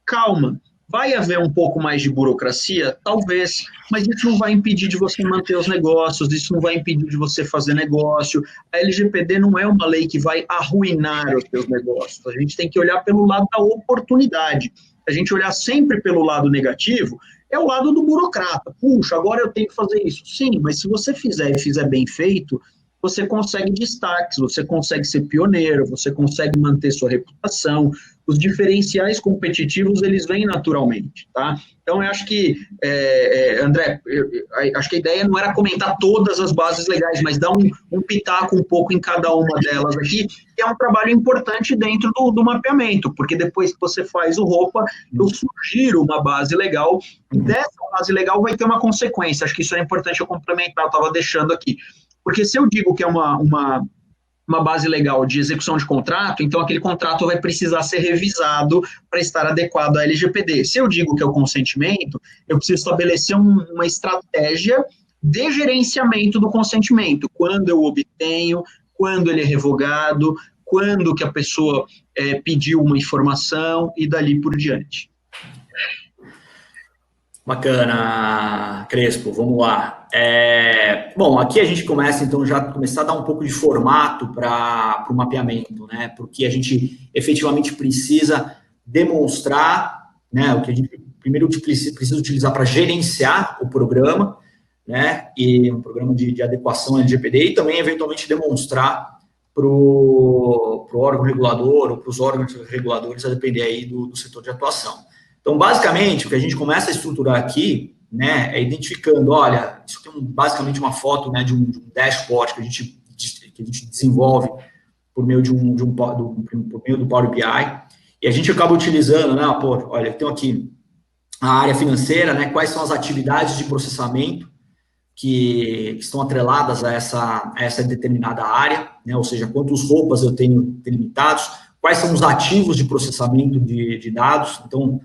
calma, vai haver um pouco mais de burocracia? Talvez, mas isso não vai impedir de você manter os negócios, isso não vai impedir de você fazer negócio. A LGPD não é uma lei que vai arruinar os seus negócios. A gente tem que olhar pelo lado da oportunidade. A gente olhar sempre pelo lado negativo, é o lado do burocrata. Puxa, agora eu tenho que fazer isso. Sim, mas se você fizer e fizer bem feito, você consegue destaques, você consegue ser pioneiro, você consegue manter sua reputação. Os diferenciais competitivos, eles vêm naturalmente, tá? Então, eu acho que, André, acho que a ideia não era comentar todas as bases legais, mas dar um pitaco um pouco em cada uma delas aqui, que é um trabalho importante dentro do mapeamento, porque depois que você faz o ROPA, eu sugiro uma base legal, e dessa base legal vai ter uma consequência. Acho que isso é importante eu complementar, eu estava deixando aqui. Porque se eu digo que é uma base legal de execução de contrato, então aquele contrato vai precisar ser revisado para estar adequado à LGPD. Se eu digo que é o consentimento, eu preciso estabelecer uma estratégia de gerenciamento do consentimento. Quando eu obtenho, quando ele é revogado, quando que a pessoa pediu uma informação e dali por diante. Bacana, Crespo, vamos lá. Bom, aqui a gente começa, então, já começar a dar um pouco de formato para o mapeamento, né? Porque a gente efetivamente precisa demonstrar, né, o que a gente primeiro precisa utilizar para gerenciar o programa, né? E um programa de adequação ao LGPD, e também, eventualmente, demonstrar para o órgão regulador ou para os órgãos reguladores, a depender aí do setor de atuação. Então, basicamente, o que a gente começa a estruturar aqui, né, é identificando, olha, isso aqui é basicamente uma foto, né, de um dashboard que a gente desenvolve por meio por meio do Power BI, e a gente acaba utilizando, né, olha, eu tenho aqui a área financeira, né, quais são as atividades de processamento que estão atreladas a essa determinada área, né, ou seja, quantos roupas eu tenho delimitados, quais são os ativos de processamento de dados. Então,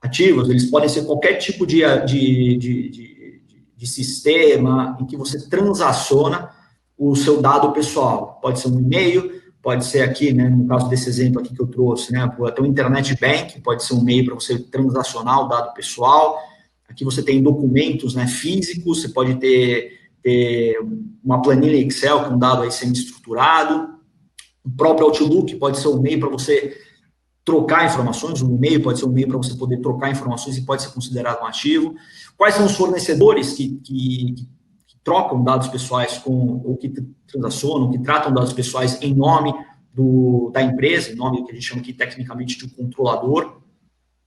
ativos, eles podem ser qualquer tipo de sistema em que você transaciona o seu dado pessoal. Pode ser um e-mail, pode ser aqui, né, no caso desse exemplo aqui que eu trouxe, né, até o Internet Bank, pode ser um meio para você transacionar o dado pessoal. Aqui você tem documentos, né, físicos, você pode ter uma planilha Excel com dado aí semi-estruturado. O próprio Outlook pode ser um meio para você trocar informações, um e-mail pode ser um meio para você poder trocar informações e pode ser considerado um ativo. Quais são os fornecedores que trocam dados pessoais ou que transacionam, que tratam dados pessoais em nome da empresa, em nome do que a gente chama aqui tecnicamente de um controlador,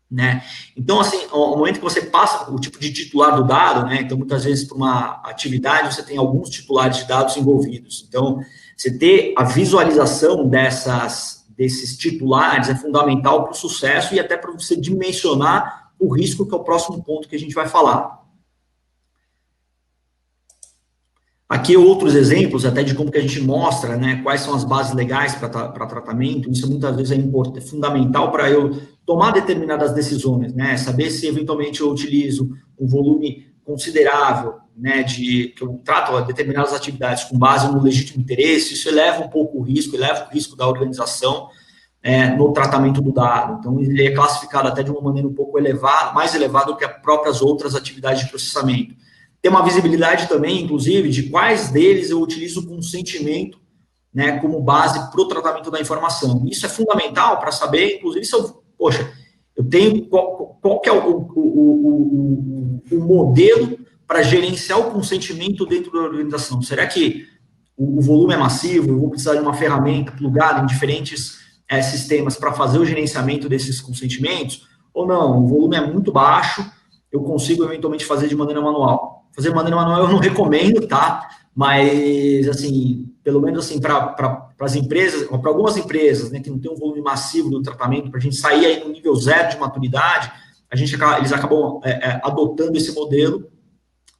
né? Então, assim, no momento que você passa o tipo de titular do dado, né? Então, muitas vezes, para uma atividade, você tem alguns titulares de dados envolvidos. Então, você ter a visualização desses titulares é fundamental para o sucesso e até para você dimensionar o risco, que é o próximo ponto que a gente vai falar. Aqui outros exemplos até de como que a gente mostra, né, quais são as bases legais para tratamento. Isso muitas vezes é fundamental para eu tomar determinadas decisões, né, saber se eventualmente eu utilizo um volume considerável, né, que eu trato determinadas atividades com base no legítimo interesse. Isso eleva um pouco o risco, eleva o risco da organização no tratamento do dado. Então, ele é classificado até de uma maneira um pouco elevada, mais elevada do que as próprias outras atividades de processamento. Tem uma visibilidade também, inclusive, de quais deles eu utilizo o consentimento, né, como base para o tratamento da informação. Isso é fundamental para saber, inclusive, se eu tenho qual que é o modelo para gerenciar o consentimento dentro da organização. Será que o volume é massivo? Eu vou precisar de uma ferramenta plugada em diferentes sistemas para fazer o gerenciamento desses consentimentos? Ou não? O volume é muito baixo, eu consigo eventualmente fazer de maneira manual. Fazer de maneira manual eu não recomendo, tá? Mas, assim, pelo menos assim, para as empresas, para algumas empresas, né, que não tem um volume massivo do tratamento, para a gente sair aí no nível 0 de maturidade, eles acabam adotando esse modelo,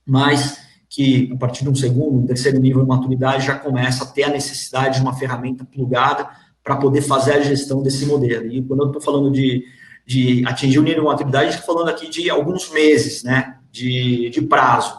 mas que a partir de um segundo, terceiro nível de maturidade já começa a ter a necessidade de uma ferramenta plugada para poder fazer a gestão desse modelo. E quando eu estou falando de atingir o nível de maturidade, a gente está falando aqui de alguns meses, né, de prazo.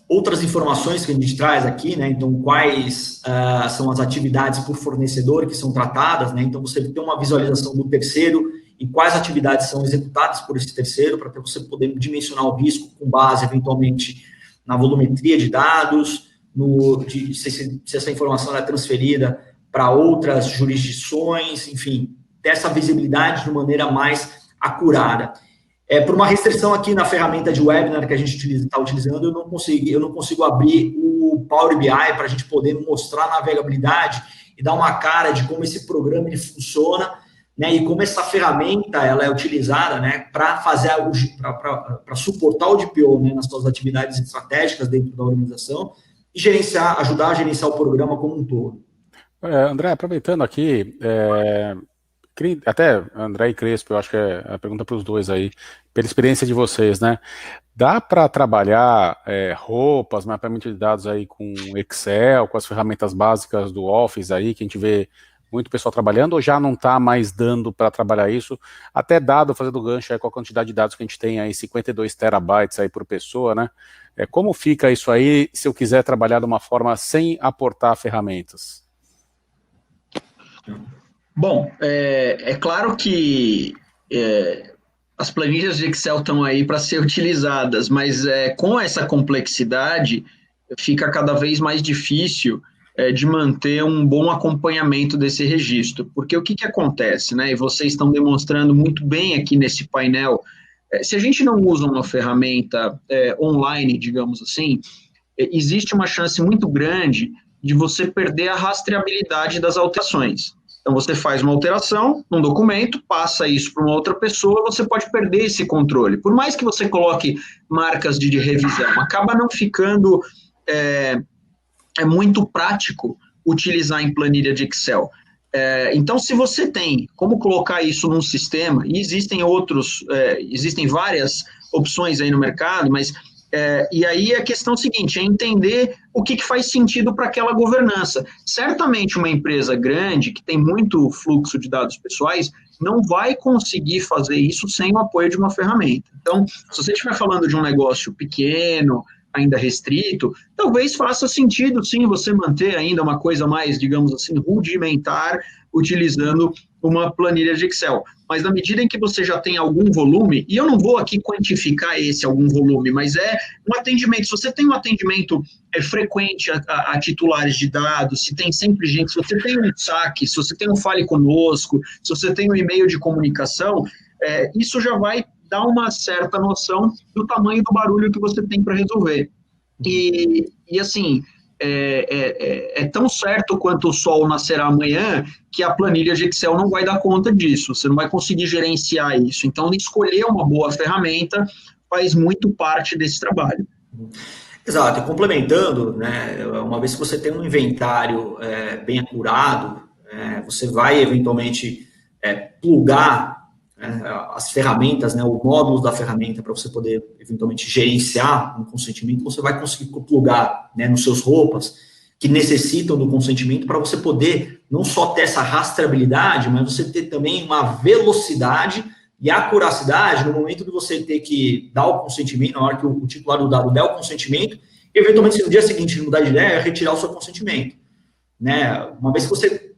Outras informações que a gente traz aqui, né, então quais são as atividades por fornecedor que são tratadas, né, então você tem uma visualização do terceiro e quais atividades são executadas por esse terceiro, para você poder dimensionar o risco com base, eventualmente, na volumetria de dados, se essa informação é transferida para outras jurisdições, enfim, ter essa visibilidade de maneira mais acurada. Por uma restrição aqui na ferramenta de webinar que a gente está utilizando, eu não consigo abrir o Power BI para a gente poder mostrar a navegabilidade e dar uma cara de como esse programa ele funciona, né, e como essa ferramenta ela é utilizada, né, para para suportar o DPO, né, nas suas atividades estratégicas dentro da organização e ajudar a gerenciar o programa como um todo. André, aproveitando aqui, até André e Crespo, eu acho que é a pergunta para os dois aí, pela experiência de vocês, né? Dá para trabalhar roupas, mapeamento de dados aí com Excel, com as ferramentas básicas do Office aí, que a gente vê muito pessoal trabalhando, ou já não está mais dando para trabalhar isso? Até dado, fazendo gancho aí com a quantidade de dados que a gente tem aí, 52 terabytes aí por pessoa, né? Como fica isso aí se eu quiser trabalhar de uma forma sem aportar ferramentas? Bom, é claro que as planilhas de Excel estão aí para ser utilizadas, mas com essa complexidade fica cada vez mais difícil de manter um bom acompanhamento desse registro, porque o que acontece, né? E vocês estão demonstrando muito bem aqui nesse painel, se a gente não usa uma ferramenta online, digamos assim, existe uma chance muito grande de você perder a rastreabilidade das alterações. Então, você faz uma alteração num documento, passa isso para uma outra pessoa, você pode perder esse controle. Por mais que você coloque marcas de revisão, acaba não ficando muito prático utilizar em planilha de Excel. Então, se você tem como colocar isso num sistema, e existem várias opções aí no mercado, mas e aí a questão seguinte, é entender o que faz sentido para aquela governança. Certamente uma empresa grande, que tem muito fluxo de dados pessoais, não vai conseguir fazer isso sem o apoio de uma ferramenta. Então, se você estiver falando de um negócio pequeno, ainda restrito, talvez faça sentido, sim, você manter ainda uma coisa mais, digamos assim, rudimentar, utilizando uma planilha de Excel. Mas na medida em que você já tem algum volume, e eu não vou aqui quantificar esse algum volume, mas é um atendimento, se você tem um atendimento frequente a titulares de dados, se tem sempre gente, se você tem um saque, se você tem um fale conosco, se você tem um e-mail de comunicação, isso já vai dar uma certa noção do tamanho do barulho que você tem para resolver. E assim, é tão certo quanto o sol nascerá amanhã que a planilha de Excel não vai dar conta disso, você não vai conseguir gerenciar isso. Então, escolher uma boa ferramenta faz muito parte desse trabalho. Exato, e complementando, né, uma vez que você tem um inventário bem acurado, você vai eventualmente plugar as ferramentas, né, o módulo da ferramenta para você poder eventualmente gerenciar um consentimento, você vai conseguir plugar, né, nos seus roupas que necessitam do consentimento para você poder não só ter essa rastreabilidade, mas você ter também uma velocidade e acuracidade no momento de você ter que dar o consentimento, na hora que o titular do dado der o consentimento, e eventualmente se no dia seguinte mudar de ideia, retirar o seu consentimento, né? Uma vez que você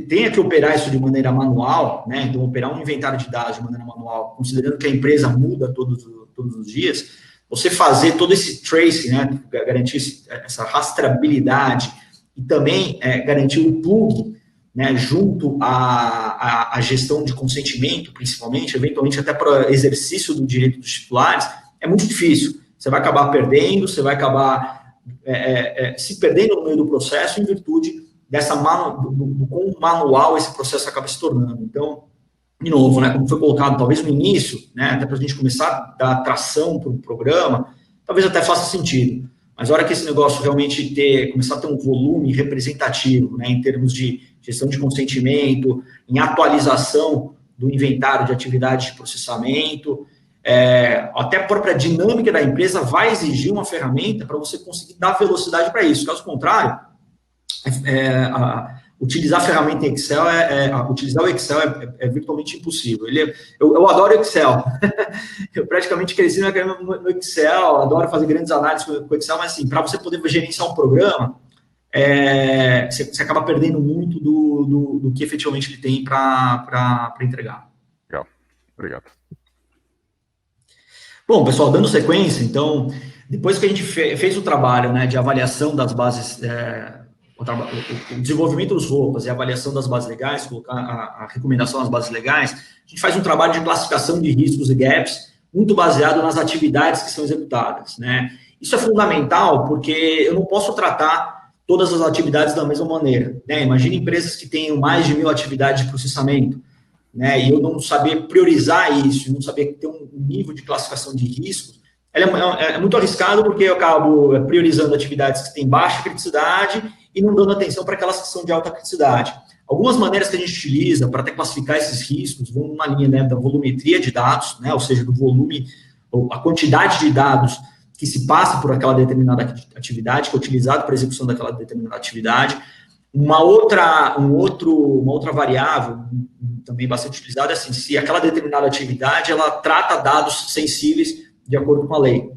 tenha que operar isso de maneira manual, né? Então, operar um inventário de dados de maneira manual, considerando que a empresa muda todos os dias, você fazer todo esse tracing, né? Garantir essa rastreabilidade e também garantir o plug, né? Junto à gestão de consentimento, principalmente, eventualmente até para exercício do direito dos titulares, é muito difícil. Você vai acabar perdendo, você vai acabar se perdendo no meio do processo em virtude do quão manual esse processo acaba se tornando. Então, de novo, né, como foi colocado, talvez no início, né, até para a gente começar a dar tração para o programa, talvez até faça sentido. Mas a hora que esse negócio realmente começar a ter um volume representativo, né, em termos de gestão de consentimento, em atualização do inventário de atividades de processamento, até a própria dinâmica da empresa vai exigir uma ferramenta para você conseguir dar velocidade para isso. Caso contrário, utilizar a ferramenta em Excel, utilizar o Excel é virtualmente impossível. Eu adoro Excel. Eu praticamente cresci no Excel, adoro fazer grandes análises com o Excel, mas assim, para você poder gerenciar um programa, você acaba perdendo muito do que efetivamente ele tem para entregar. Legal, obrigado. Bom, pessoal, dando sequência, então, depois que a gente fez o trabalho, né, de avaliação das bases, o desenvolvimento dos roupas e a avaliação das bases legais, colocar a recomendação das bases legais, a gente faz um trabalho de classificação de riscos e gaps, muito baseado nas atividades que são executadas, né? Isso é fundamental porque eu não posso tratar todas as atividades da mesma maneira, né? Imagine empresas que tenham mais de 1.000 atividades de processamento, né? E eu não saber priorizar isso, não saber ter um nível de classificação de riscos, é muito arriscado porque eu acabo priorizando atividades que têm baixa criticidade e não dando atenção para aquelas que são de alta criticidade. Algumas maneiras que a gente utiliza para até classificar esses riscos vão numa linha, né, da volumetria de dados, né, ou seja, do volume, ou a quantidade de dados que se passa por aquela determinada atividade, que é utilizado para a execução daquela determinada atividade. Uma outra variável, também bastante utilizada, é assim, se aquela determinada atividade, ela trata dados sensíveis de acordo com a lei.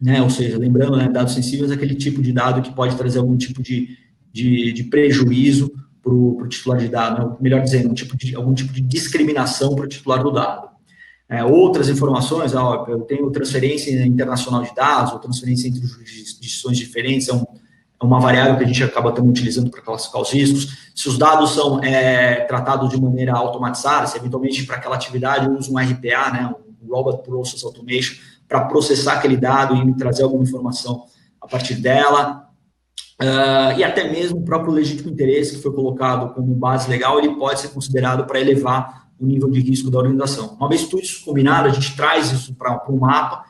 Né? Ou seja, lembrando, né, dados sensíveis é aquele tipo de dado que pode trazer algum tipo de prejuízo para o titular de dado, né? Melhor dizendo, algum tipo de discriminação para o titular do dado. Outras informações, eu tenho transferência internacional de dados, ou transferência entre jurisdições diferentes, é uma variável que a gente acaba também utilizando para classificar os riscos. Se os dados são tratados de maneira automatizada, se eventualmente para aquela atividade eu uso um RPA, né, um Robot Process Automation, para processar aquele dado e me trazer alguma informação a partir dela. E até mesmo o próprio legítimo interesse, que foi colocado como base legal, ele pode ser considerado para elevar o nível de risco da organização. Uma vez tudo isso combinado, a gente traz isso para um mapa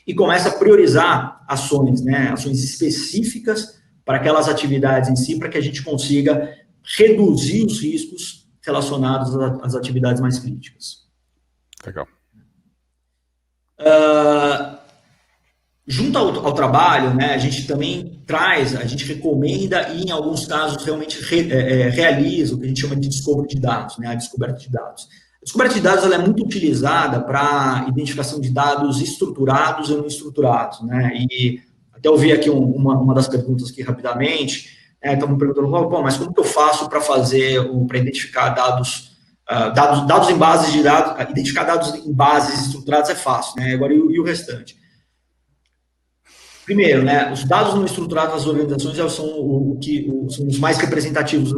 e começa a priorizar ações, né, ações específicas para aquelas atividades em si, para que a gente consiga reduzir os riscos relacionados às atividades mais críticas. Legal. Junto ao trabalho, né, a gente também a gente recomenda e, em alguns casos, realmente realiza o que a gente chama de discovery de dados, né, a descoberta de dados. A descoberta de dados ela é muito utilizada para identificação de dados estruturados e não estruturados, né? E até eu vi aqui uma das perguntas aqui rapidamente, estavam perguntando, mas como que eu faço para identificar dados em bases de dados, identificar dados em bases estruturadas é fácil, né? Agora, e o restante? Primeiro, né, os dados não estruturados das organizações são são os mais representativos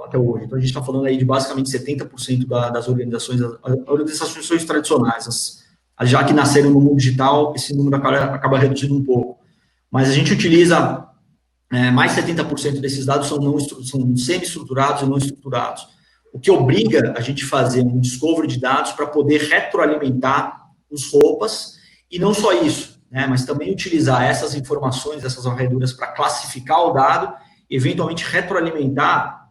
até hoje. Então, a gente está falando aí de basicamente 70% das organizações, as organizações tradicionais, já que nasceram no mundo digital, esse número acaba reduzindo um pouco. Mas a gente utiliza, mais 70% desses dados são semi-estruturados e não estruturados, o que obriga a gente a fazer um discovery de dados para poder retroalimentar os roupas, e não só isso, né, mas também utilizar essas informações, essas varreduras para classificar o dado, eventualmente retroalimentar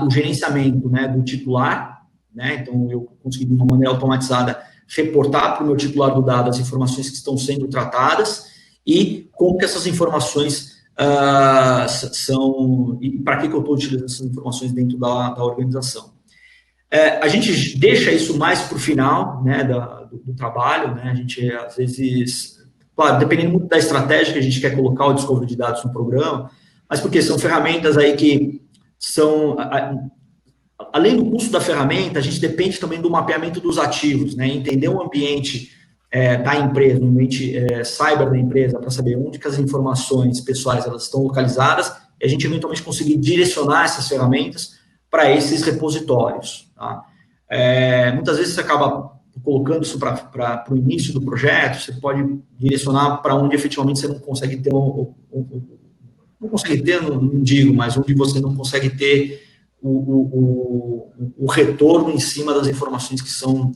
o gerenciamento, né, do titular, né, então eu consegui de uma maneira automatizada reportar para o meu titular do dado as informações que estão sendo tratadas e como que essas informações são, e para que eu estou utilizando essas informações dentro da organização. A gente deixa isso mais para o final, né, do trabalho, né, a gente, às vezes, claro, dependendo muito da estratégia que a gente quer colocar o discovery de dados no programa, mas porque são ferramentas aí que são, além do custo da ferramenta, a gente depende também do mapeamento dos ativos, né, entender o ambiente da empresa, o ambiente cyber da empresa, para saber onde que as informações pessoais elas estão localizadas, e a gente eventualmente conseguir direcionar essas ferramentas para esses repositórios. Tá? Muitas vezes você acaba colocando isso para o início do projeto, você pode direcionar para onde efetivamente você não consegue ter, não consegue ter, não digo, mas onde você não consegue ter o retorno em cima das informações que são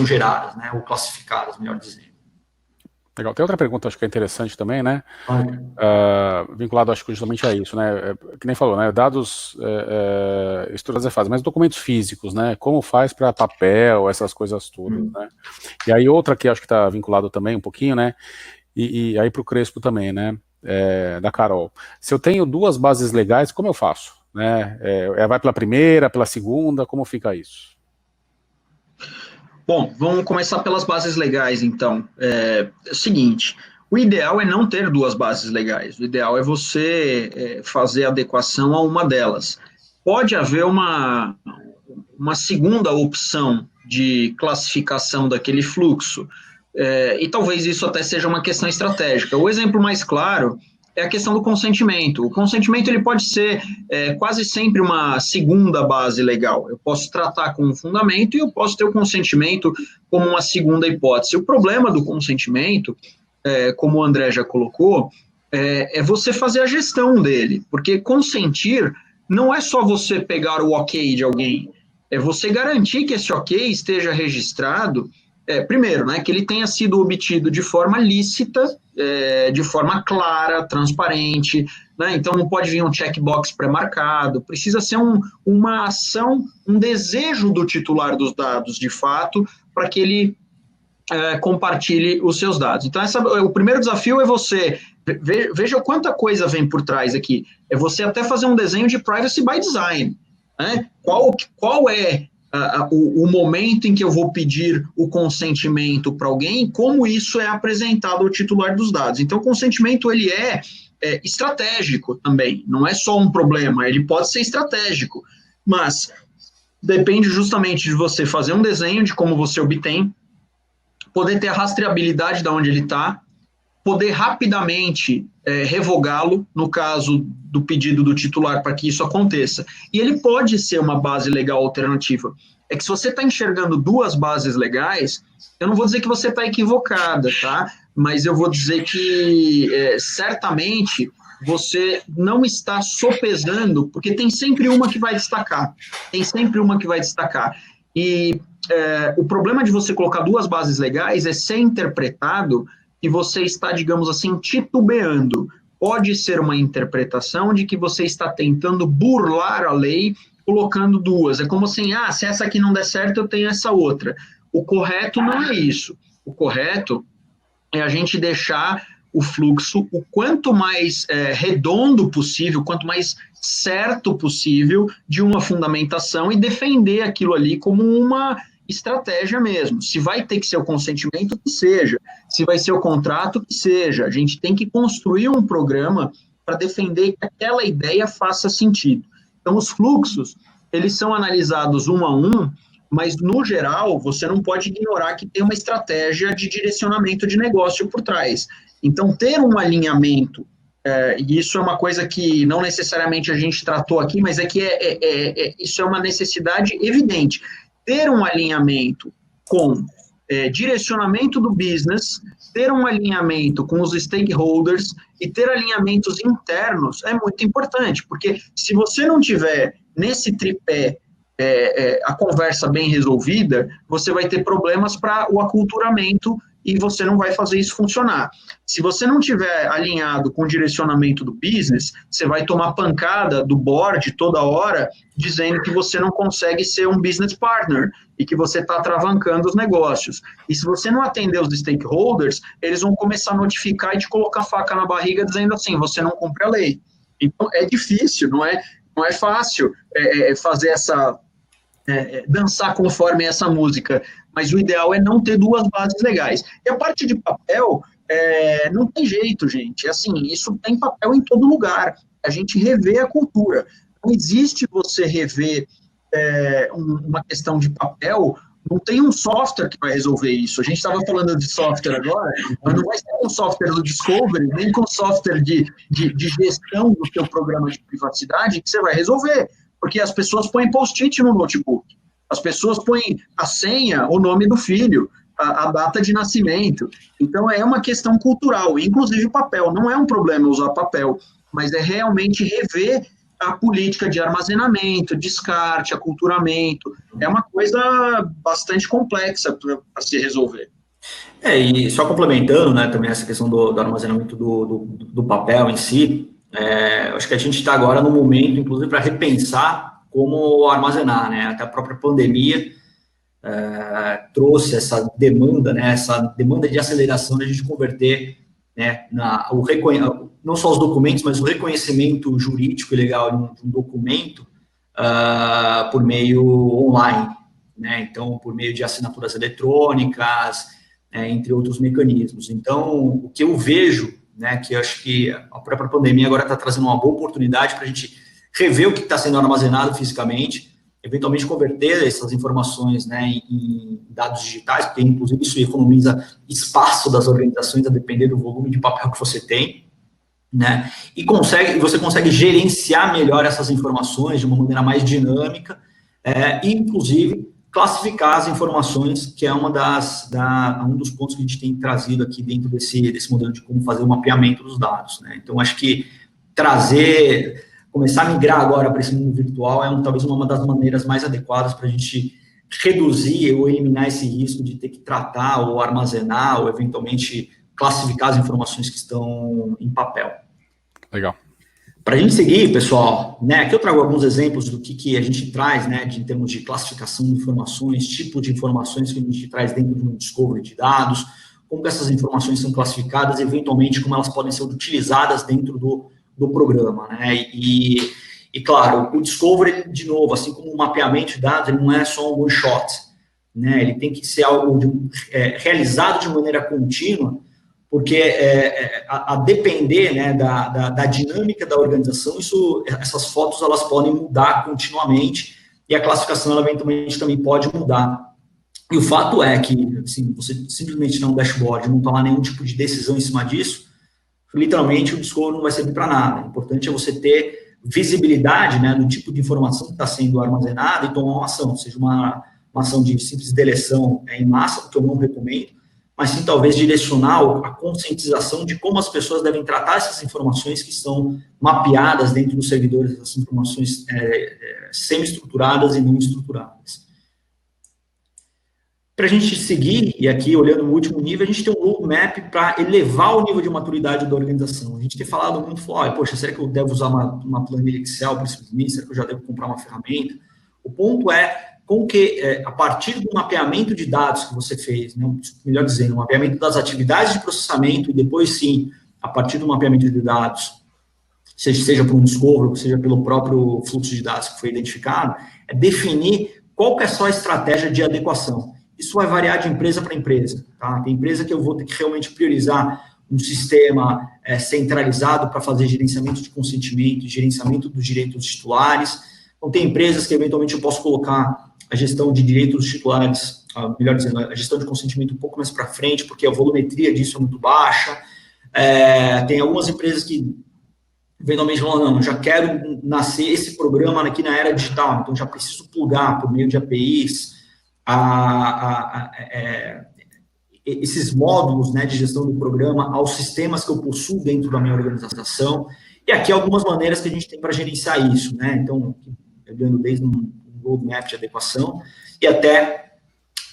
geradas, né, ou classificadas, melhor dizendo. Legal. Tem outra pergunta, acho que é interessante também, né? Vinculado, acho que justamente a isso, né? Que nem falou, né? Dados estruturados é fácil, mas documentos físicos, né? Como faz para papel, essas coisas todas, né? E aí outra que acho que está vinculado também um pouquinho, né? E aí para o Crespo também, né? Da Carol. Se eu tenho duas bases legais, como eu faço? Né? Vai pela primeira, pela segunda, como fica isso? Bom, vamos começar pelas bases legais, então. É o seguinte, o ideal é não ter duas bases legais, o ideal é você fazer adequação a uma delas. Pode haver uma segunda opção de classificação daquele fluxo, e talvez isso até seja uma questão estratégica. O exemplo mais claro é a questão do consentimento. O consentimento ele pode ser quase sempre uma segunda base legal. Eu posso tratar como um fundamento e eu posso ter o consentimento como uma segunda hipótese. O problema do consentimento, como o André já colocou, é você fazer a gestão dele, porque consentir não é só você pegar o ok de alguém, é você garantir que esse ok esteja registrado, primeiro, né, que ele tenha sido obtido de forma lícita, de forma clara, transparente, né? Então não pode vir um checkbox pré-marcado, precisa ser uma ação, um desejo do titular dos dados, de fato, para que ele compartilhe os seus dados. Então o primeiro desafio é você, veja quanta coisa vem por trás aqui, é você até fazer um desenho de privacy by design, né? Qual é o momento em que eu vou pedir o consentimento para alguém, como isso é apresentado ao titular dos dados. Então, o consentimento ele é estratégico também, não é só um problema, ele pode ser estratégico, mas depende justamente de você fazer um desenho de como você obtém, poder ter a rastreabilidade de onde ele está, poder rapidamente revogá-lo, no caso do pedido do titular para que isso aconteça. E ele pode ser uma base legal alternativa. É que se você está enxergando duas bases legais, eu não vou dizer que você está equivocada, tá? Mas eu vou dizer que certamente você não está sopesando, porque tem sempre uma que vai destacar. Tem sempre uma que vai destacar. E o problema de você colocar duas bases legais é ser interpretado que você está, digamos assim, titubeando. Pode ser uma interpretação de que você está tentando burlar a lei colocando duas. É como assim, se essa aqui não der certo, eu tenho essa outra. O correto não é isso. O correto é a gente deixar o fluxo o quanto mais redondo possível, quanto mais certo possível de uma fundamentação e defender aquilo ali como uma estratégia mesmo. Se vai ter que ser o consentimento, que seja. Se vai ser o contrato, que seja. A gente tem que construir um programa para defender que aquela ideia faça sentido. Então, os fluxos, eles são analisados um a um, mas, no geral, você não pode ignorar que tem uma estratégia de direcionamento de negócio por trás. Então, ter um alinhamento, e isso é uma coisa que não necessariamente a gente tratou aqui, mas isso é uma necessidade evidente. Ter um alinhamento com direcionamento do business, ter um alinhamento com os stakeholders e ter alinhamentos internos é muito importante, porque se você não tiver nesse tripé a conversa bem resolvida, você vai ter problemas para o aculturamento e você não vai fazer isso funcionar. Se você não tiver alinhado com o direcionamento do business, você vai tomar pancada do board toda hora, dizendo que você não consegue ser um business partner e que você está travancando os negócios. E se você não atender os stakeholders, eles vão começar a notificar e te colocar faca na barriga, dizendo assim, você não cumpre a lei. Então, é difícil, não é fácil fazer dançar conforme essa música, mas o ideal é não ter duas bases legais. E a parte de papel, não tem jeito, gente. Assim, isso tem papel em todo lugar. A gente revê a cultura. Não existe você rever uma questão de papel, não tem um software que vai resolver isso. A gente estava falando de software agora, mas não vai ser com software do Discovery, nem com software de gestão do seu programa de privacidade que você vai resolver. Porque as pessoas põem post-it no notebook, as pessoas põem a senha, o nome do filho, a data de nascimento. Então, é uma questão cultural, inclusive o papel. Não é um problema usar papel, mas é realmente rever a política de armazenamento, descarte, aculturamento. É uma coisa bastante complexa para se resolver. E só complementando, né, também essa questão do armazenamento do papel em si, acho que a gente está agora no momento, inclusive, para repensar como armazenar, né? Até a própria pandemia trouxe essa demanda, né? Essa demanda de aceleração de a gente converter, né? Não só os documentos, mas o reconhecimento jurídico e legal de um documento por meio online, né? Então, por meio de assinaturas eletrônicas, entre outros mecanismos. Então, o que eu vejo, né, que eu acho que a própria pandemia agora está trazendo uma boa oportunidade para a gente rever o que está sendo armazenado fisicamente, eventualmente converter essas informações, né, em dados digitais, porque inclusive isso economiza espaço das organizações a depender do volume de papel que você tem, né, e você consegue gerenciar melhor essas informações de uma maneira mais dinâmica, e inclusive classificar as informações, que é um dos pontos que a gente tem trazido aqui dentro desse modelo de como fazer o mapeamento dos dados, né? Então, acho que começar a migrar agora para esse mundo virtual talvez uma das maneiras mais adequadas para a gente reduzir ou eliminar esse risco de ter que tratar ou armazenar ou, eventualmente, classificar as informações que estão em papel. Legal. Para a gente seguir, pessoal, né, aqui eu trago alguns exemplos do que a gente traz, né, em termos de classificação de informações, tipo de informações que a gente traz dentro de um discovery de dados, como que essas informações são classificadas, eventualmente como elas podem ser utilizadas dentro do programa, né, e claro, o discovery, de novo, assim como o mapeamento de dados, ele não é só um one shot, né, ele tem que ser algo realizado de maneira contínua, porque a depender, né, da dinâmica da organização, essas fotos elas podem mudar continuamente e a classificação ela eventualmente também pode mudar. E o fato é que, assim, você simplesmente não dashboard, não tomar nenhum tipo de decisão em cima disso, literalmente o Discovery não vai servir para nada. O importante é você ter visibilidade, né, do tipo de informação que está sendo armazenada e tomar uma ação, seja uma ação de simples deleção em massa, que eu não recomendo, mas sim talvez direcionar a conscientização de como as pessoas devem tratar essas informações que estão mapeadas dentro dos servidores, essas informações semi-estruturadas e não estruturadas. Para a gente seguir, e aqui olhando no último nível, a gente tem um roadmap para elevar o nível de maturidade da organização. A gente tem falado muito, poxa, será que eu devo usar uma planilha Excel, principalmente? Será que eu já devo comprar uma ferramenta? O ponto é com que, a partir do mapeamento de dados que você fez, né, melhor dizendo, o mapeamento das atividades de processamento e depois, sim, a partir do mapeamento de dados, seja por um discovery, seja pelo próprio fluxo de dados que foi identificado, é definir qual que é só a estratégia de adequação. Isso vai variar de empresa para empresa, tá? Tem empresa que eu vou ter que realmente priorizar um sistema centralizado para fazer gerenciamento de consentimento e gerenciamento dos direitos dos titulares. Então, tem empresas que, eventualmente, eu posso colocar a gestão de direitos dos titulares, melhor dizendo, a gestão de consentimento um pouco mais para frente, porque a volumetria disso é muito baixa. Tem algumas empresas que, eventualmente, falam, não, já quero nascer esse programa aqui na era digital, então já preciso plugar por meio de APIs, esses módulos, né, de gestão do programa aos sistemas que eu possuo dentro da minha organização. E aqui algumas maneiras que a gente tem para gerenciar isso, né? Então, olhando desde um roadmap de adequação e até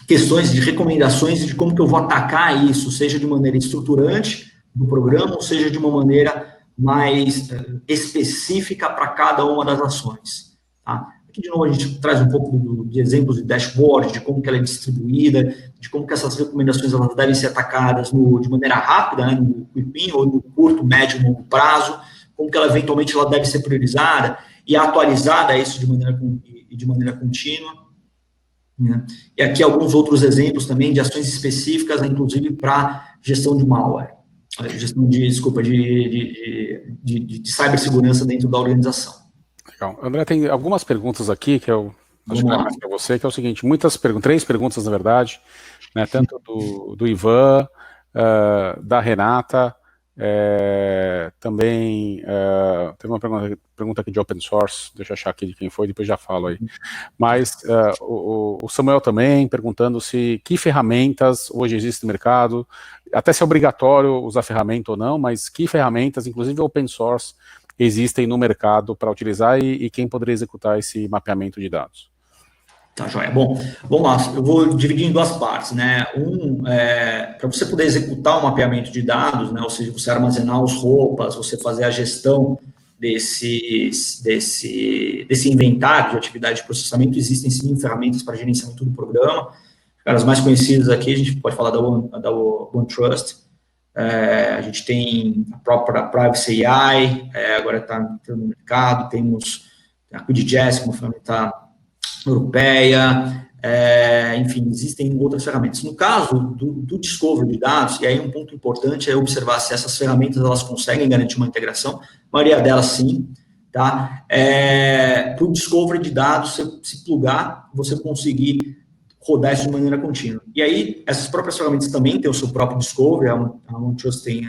questões de recomendações de como que eu vou atacar isso, seja de maneira estruturante do programa, ou seja de uma maneira mais específica para cada uma das ações, tá? Aqui, de novo, a gente traz um pouco de exemplos de dashboard, de como que ela é distribuída, de como que essas recomendações elas devem ser atacadas de maneira rápida, né, no quick ou no curto, médio, longo prazo, como que ela, eventualmente, ela deve ser priorizada e atualizada isso de maneira contínua. Né? E aqui alguns outros exemplos também de ações específicas, inclusive para gestão de malware, gestão de cibersegurança dentro da organização. Legal. André, tem algumas perguntas aqui que eu acho que é mais para você, que é o seguinte, três perguntas, na verdade, né, tanto do Ivan, da Renata, também teve uma pergunta aqui de open source, deixa eu achar aqui de quem foi, depois já falo aí. Mas o Samuel também perguntando que ferramentas hoje existem no mercado, até se é obrigatório usar ferramenta ou não, mas que ferramentas, inclusive open source, existem no mercado para utilizar e quem poderia executar esse mapeamento de dados. Tá, joia. Bom, vamos lá, eu vou dividir em duas partes, né? Para você poder executar o mapeamento de dados, né? Ou seja, você armazenar os roupas, você fazer a gestão desse inventário de atividade de processamento, existem sim ferramentas para gerenciamento do programa. As mais conhecidas aqui, a gente pode falar da OneTrust. A gente tem a própria Privacy AI, agora está entrando no mercado, temos a QuickJazz, uma ferramenta europeia, enfim, existem outras ferramentas. No caso do discovery de dados, e aí um ponto importante é observar se essas ferramentas elas conseguem garantir uma integração, a maioria delas sim, tá? Para o discovery de dados, se plugar, você conseguir rodar isso de maneira contínua. E aí, essas próprias ferramentas também têm o seu próprio discovery, a OneTrust tem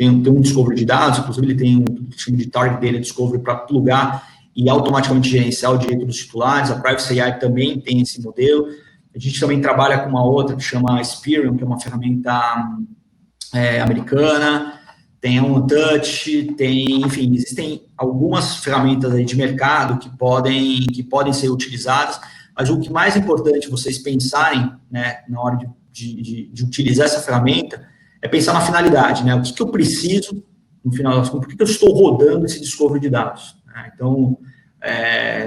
um discovery de dados, inclusive ele tem um time de target data discovery para plugar e automaticamente gerenciar o direito dos titulares. A Privacy AI também tem esse modelo. A gente também trabalha com uma outra que chama Experian, que é uma ferramenta americana. Tem a OneTouch, enfim, existem algumas ferramentas aí de mercado que podem ser utilizadas, mas o que mais importante vocês pensarem, né, na hora de utilizar essa ferramenta é pensar na finalidade, né? O que eu preciso, no final das contas, por que eu estou rodando esse discovery de dados? Então,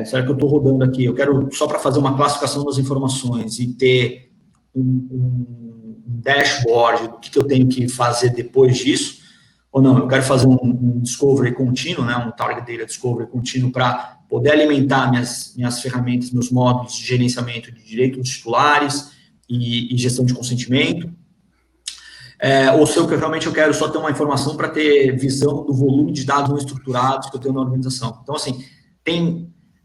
será que eu estou rodando aqui? Eu quero só para fazer uma classificação das informações e ter um dashboard do que eu tenho que fazer depois disso, ou não, eu quero fazer um discovery contínuo, né, um target data discovery contínuo para poder alimentar minhas ferramentas, meus módulos de gerenciamento de direitos dos titulares e gestão de consentimento. Ou se eu realmente quero só ter uma informação para ter visão do volume de dados não estruturados que eu tenho na organização. Então, assim,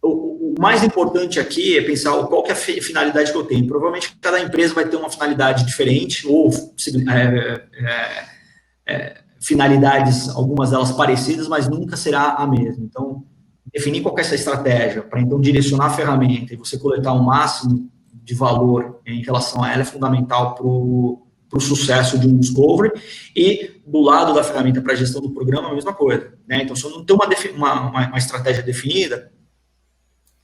o mais importante aqui é pensar qual que é a finalidade que eu tenho. Provavelmente cada empresa vai ter uma finalidade diferente, ou finalidades, algumas delas parecidas, mas nunca será a mesma. Então, definir qual que é essa estratégia para, então, direcionar a ferramenta e você coletar o máximo de valor em relação a ela é fundamental para o sucesso de um discovery. E do lado da ferramenta para a gestão do programa, a mesma coisa, né? Então, se eu não tenho uma estratégia definida,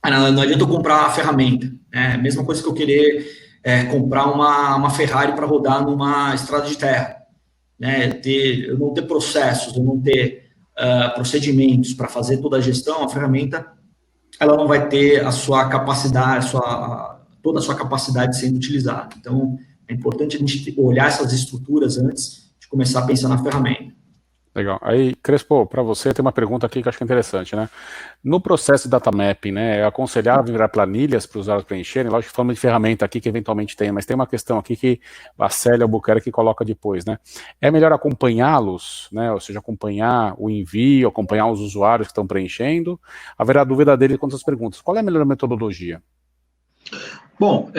não adianta eu comprar a ferramenta, né? A mesma coisa que eu querer comprar uma Ferrari para rodar numa estrada de terra, né? Eu não ter processos, eu não ter procedimentos para fazer toda a gestão, a ferramenta ela não vai ter a sua capacidade, toda a sua capacidade sendo utilizada. Então, é importante a gente olhar essas estruturas antes de começar a pensar na ferramenta. Legal. Aí, Crespo, para você, tem uma pergunta aqui que eu acho que é interessante, né? No processo de data mapping, né, é aconselhável virar planilhas para os usuários preencherem? Lógico, falando de ferramenta aqui que eventualmente tem, mas tem uma questão aqui que a Célia Albuquerque coloca depois, né? É melhor acompanhá-los, né? Ou seja, acompanhar o envio, acompanhar os usuários que estão preenchendo? Haverá dúvida dele quanto às perguntas. Qual é a melhor metodologia? Bom,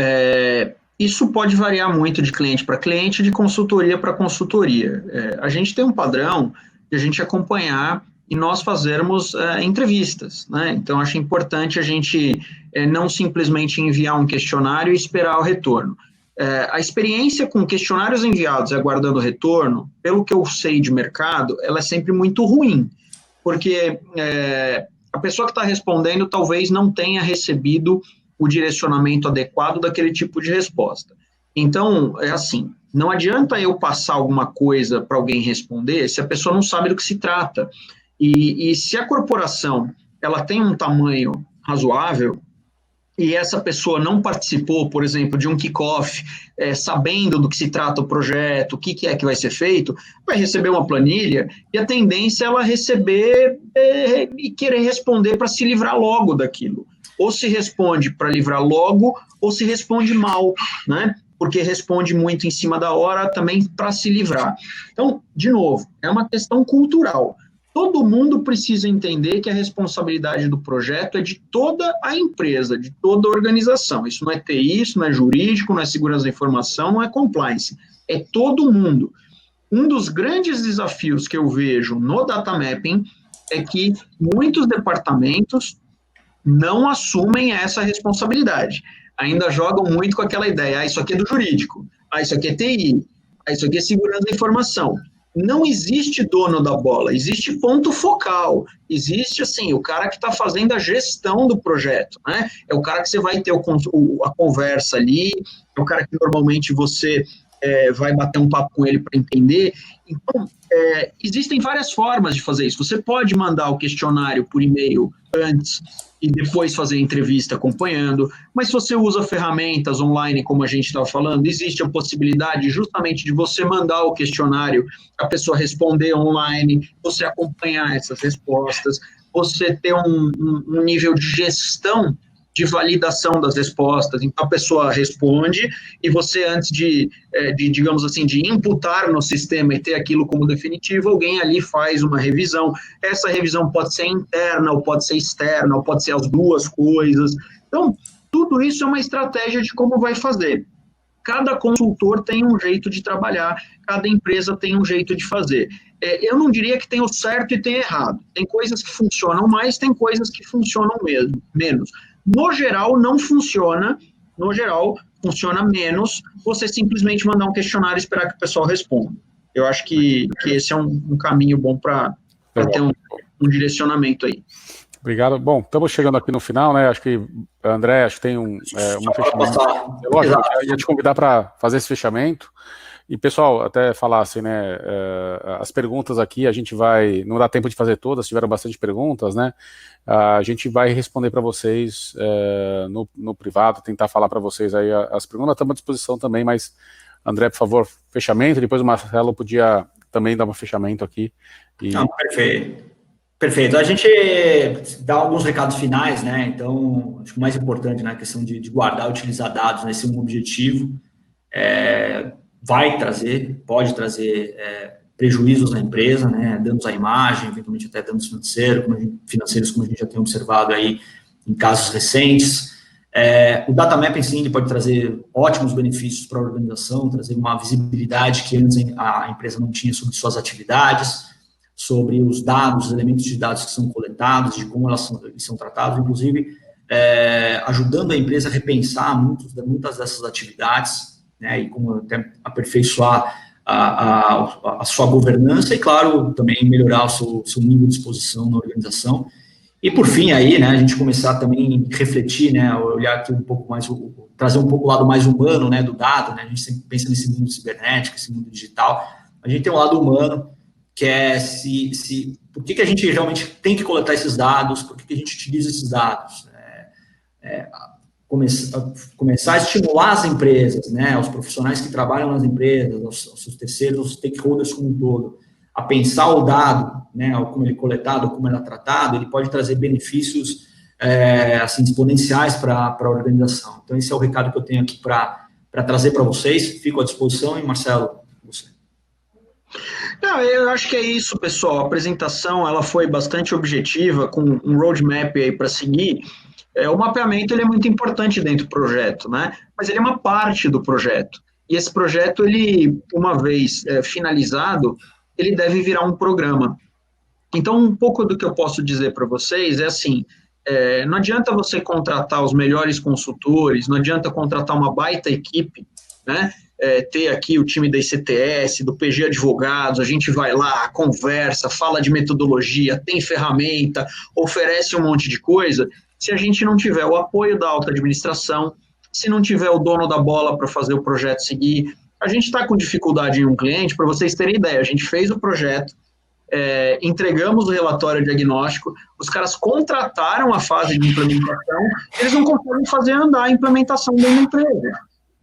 isso pode variar muito de cliente para cliente, de consultoria para consultoria. A gente tem um padrão de a gente acompanhar e nós fazermos entrevistas, né? Então, acho importante a gente não simplesmente enviar um questionário e esperar o retorno. A experiência com questionários enviados e aguardando retorno, pelo que eu sei de mercado, ela é sempre muito ruim, porque a pessoa que está respondendo talvez não tenha recebido o direcionamento adequado daquele tipo de resposta. Então, é assim, não adianta eu passar alguma coisa para alguém responder se a pessoa não sabe do que se trata. E se a corporação ela tem um tamanho razoável e essa pessoa não participou, por exemplo, de um kickoff, sabendo do que se trata o projeto, o que é que vai ser feito, vai receber uma planilha e a tendência é ela receber e querer responder para se livrar logo daquilo. Ou se responde para livrar logo, ou se responde mal, né? Porque responde muito em cima da hora também para se livrar. Então, de novo, é uma questão cultural. Todo mundo precisa entender que a responsabilidade do projeto é de toda a empresa, de toda a organização. Isso não é TI, isso não é jurídico, não é segurança da informação, não é compliance. É todo mundo. Um dos grandes desafios que eu vejo no data mapping é que muitos departamentos não assumem essa responsabilidade. Ainda jogam muito com aquela ideia, isso aqui é do jurídico, isso aqui é TI, isso aqui é segurança da informação. Não existe dono da bola, existe ponto focal, existe assim, o cara que está fazendo a gestão do projeto, né? É o cara que você vai ter a conversa ali, é o cara que normalmente você vai bater um papo com ele para entender. Então, existem várias formas de fazer isso. Você pode mandar o questionário por e-mail antes e depois fazer a entrevista acompanhando, mas se você usa ferramentas online, como a gente estava falando, existe a possibilidade justamente de você mandar o questionário, a pessoa responder online, você acompanhar essas respostas, você ter um nível de gestão de validação das respostas. Então, a pessoa responde e você, antes de digamos assim, de imputar no sistema e ter aquilo como definitivo, alguém ali faz uma revisão. Essa revisão pode ser interna, ou pode ser externa, ou pode ser as duas coisas. Então, tudo isso é uma estratégia de como vai fazer. Cada consultor tem um jeito de trabalhar, cada empresa tem um jeito de fazer. Eu não diria que tem o certo e tem errado. Tem coisas que funcionam mais, tem coisas que funcionam menos. No geral, não funciona. No geral, funciona menos você simplesmente mandar um questionário e esperar que o pessoal responda. Eu acho que esse é um caminho bom para ter um direcionamento aí. Obrigado. Bom, estamos chegando aqui no final, né? Acho que, André, acho que tem um fechamento. Lógico, eu ia te convidar para fazer esse fechamento. E, pessoal, até falar assim, né? As perguntas aqui, a gente vai. Não dá tempo de fazer todas, tiveram bastante perguntas, né? A gente vai responder para vocês no privado, tentar falar para vocês aí as perguntas. Estamos à disposição também, mas, André, por favor, fechamento. Depois o Marcelo podia também dar um fechamento aqui. Não, perfeito. Perfeito. A gente dá alguns recados finais, né? Então, acho que o mais importante, né, a questão de guardar, utilizar dados, né, esse é um objetivo, pode trazer prejuízos na empresa, né, danos à imagem, eventualmente até danos financeiros, como a gente já tem observado aí em casos recentes. O data mapping, sim, ele pode trazer ótimos benefícios para a organização, trazer uma visibilidade que antes a empresa não tinha sobre suas atividades, sobre os dados, os elementos de dados que são coletados, de como eles são tratados, inclusive ajudando a empresa a repensar muitas dessas atividades, né, e como até aperfeiçoar a sua governança e, claro, também melhorar o seu nível de exposição na organização. E, por fim, aí, né, a gente começar também a refletir, né, olhar aqui um pouco mais, trazer um pouco o lado mais humano, né, do dado, né, a gente sempre pensa nesse mundo cibernético, esse mundo digital, a gente tem um lado humano, que é por que a gente realmente tem que coletar esses dados, por que a gente utiliza esses dados. Começar a estimular as empresas, né, os profissionais que trabalham nas empresas, os seus terceiros, os stakeholders como um todo, a pensar o dado, né, como ele é coletado, como ele é tratado, ele pode trazer benefícios assim, exponenciais para a organização. Então, esse é o recado que eu tenho aqui para trazer para vocês. Fico à disposição, e Marcelo, você. Não, eu acho que é isso, pessoal. A apresentação ela foi bastante objetiva, com um roadmap aí para seguir. O mapeamento ele é muito importante dentro do projeto, né? Mas ele é uma parte do projeto. E esse projeto, ele, uma vez finalizado, ele deve virar um programa. Então, um pouco do que eu posso dizer para vocês é assim, não adianta você contratar os melhores consultores, não adianta contratar uma baita equipe, né? Ter aqui o time da ICTS, do PG Advogados, a gente vai lá, conversa, fala de metodologia, tem ferramenta, oferece um monte de coisa, se a gente não tiver o apoio da alta administração, se não tiver o dono da bola para fazer o projeto seguir. A gente está com dificuldade em um cliente, para vocês terem ideia, a gente fez o projeto, entregamos o relatório diagnóstico, os caras contrataram a fase de implementação, eles não conseguem fazer andar a implementação da empresa,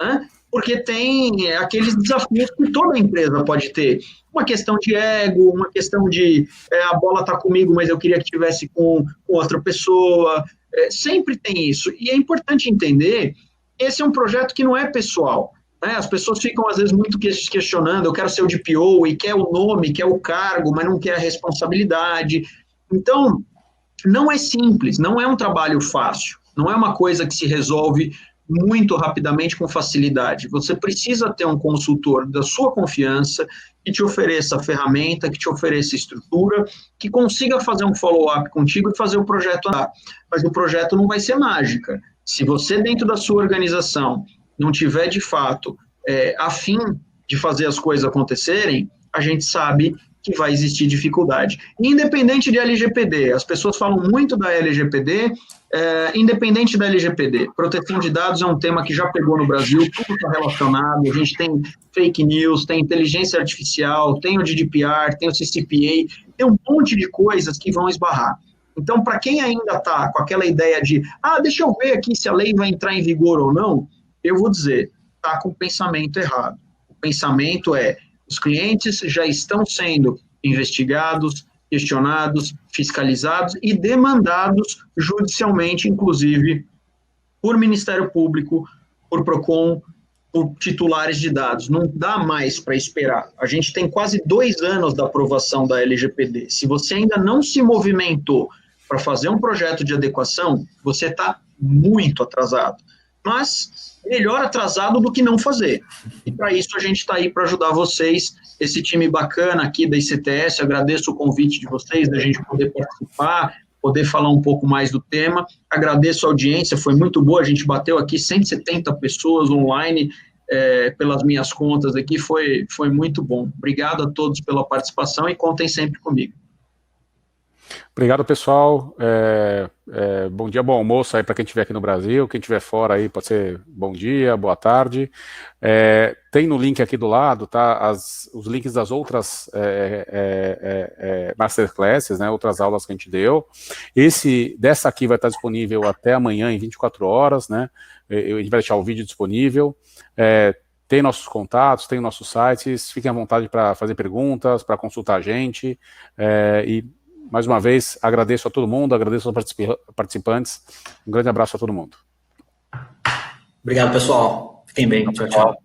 né? Porque tem aqueles desafios que toda empresa pode ter. Uma questão de ego, uma questão de a bola está comigo, mas eu queria que estivesse com outra pessoa. Sempre tem isso. E é importante entender, esse é um projeto que não é pessoal. Né? As pessoas ficam, às vezes, muito questionando, eu quero ser o DPO, e quer o nome, quer o cargo, mas não quer a responsabilidade. Então, não é simples, não é um trabalho fácil, não é uma coisa que se resolve muito rapidamente, com facilidade. Você precisa ter um consultor da sua confiança, que te ofereça ferramenta, que te ofereça estrutura, que consiga fazer um follow-up contigo e fazer o projeto andar. Mas o projeto não vai ser mágica. Se você, dentro da sua organização, não tiver, de fato, afim de fazer as coisas acontecerem, a gente sabe que vai existir dificuldade. Independente de LGPD, as pessoas falam muito da LGPD, independente da LGPD, proteção de dados é um tema que já pegou no Brasil, tudo está relacionado, a gente tem fake news, tem inteligência artificial, tem o GDPR, tem o CCPA, tem um monte de coisas que vão esbarrar. Então, para quem ainda está com aquela ideia de, deixa eu ver aqui se a lei vai entrar em vigor ou não, eu vou dizer, está com o pensamento errado. O pensamento os clientes já estão sendo investigados, questionados, fiscalizados e demandados judicialmente, inclusive, por Ministério Público, por PROCON, por titulares de dados. Não dá mais para esperar. A gente tem quase 2 anos da aprovação da LGPD. Se você ainda não se movimentou para fazer um projeto de adequação, você está muito atrasado. Mas melhor atrasado do que não fazer. E para isso a gente está aí para ajudar vocês, esse time bacana aqui da ICTS, agradeço o convite de vocês, da gente poder participar, poder falar um pouco mais do tema, agradeço a audiência, foi muito boa, a gente bateu aqui 170 pessoas online, pelas minhas contas aqui, foi muito bom. Obrigado a todos pela participação e contem sempre comigo. Obrigado, pessoal. Bom dia, bom almoço aí para quem estiver aqui no Brasil. Quem estiver fora aí pode ser bom dia, boa tarde. Tem no link aqui do lado, tá? Os links das outras masterclasses, né? Outras aulas que a gente deu. Dessa aqui vai estar disponível até amanhã em 24 horas, né? A gente vai deixar o vídeo disponível. Tem nossos contatos, tem nossos sites. Fiquem à vontade para fazer perguntas, para consultar a gente. E mais uma vez, agradeço a todo mundo, agradeço aos participantes. Um grande abraço a todo mundo. Obrigado, pessoal. Fiquem bem. Tchau, tchau.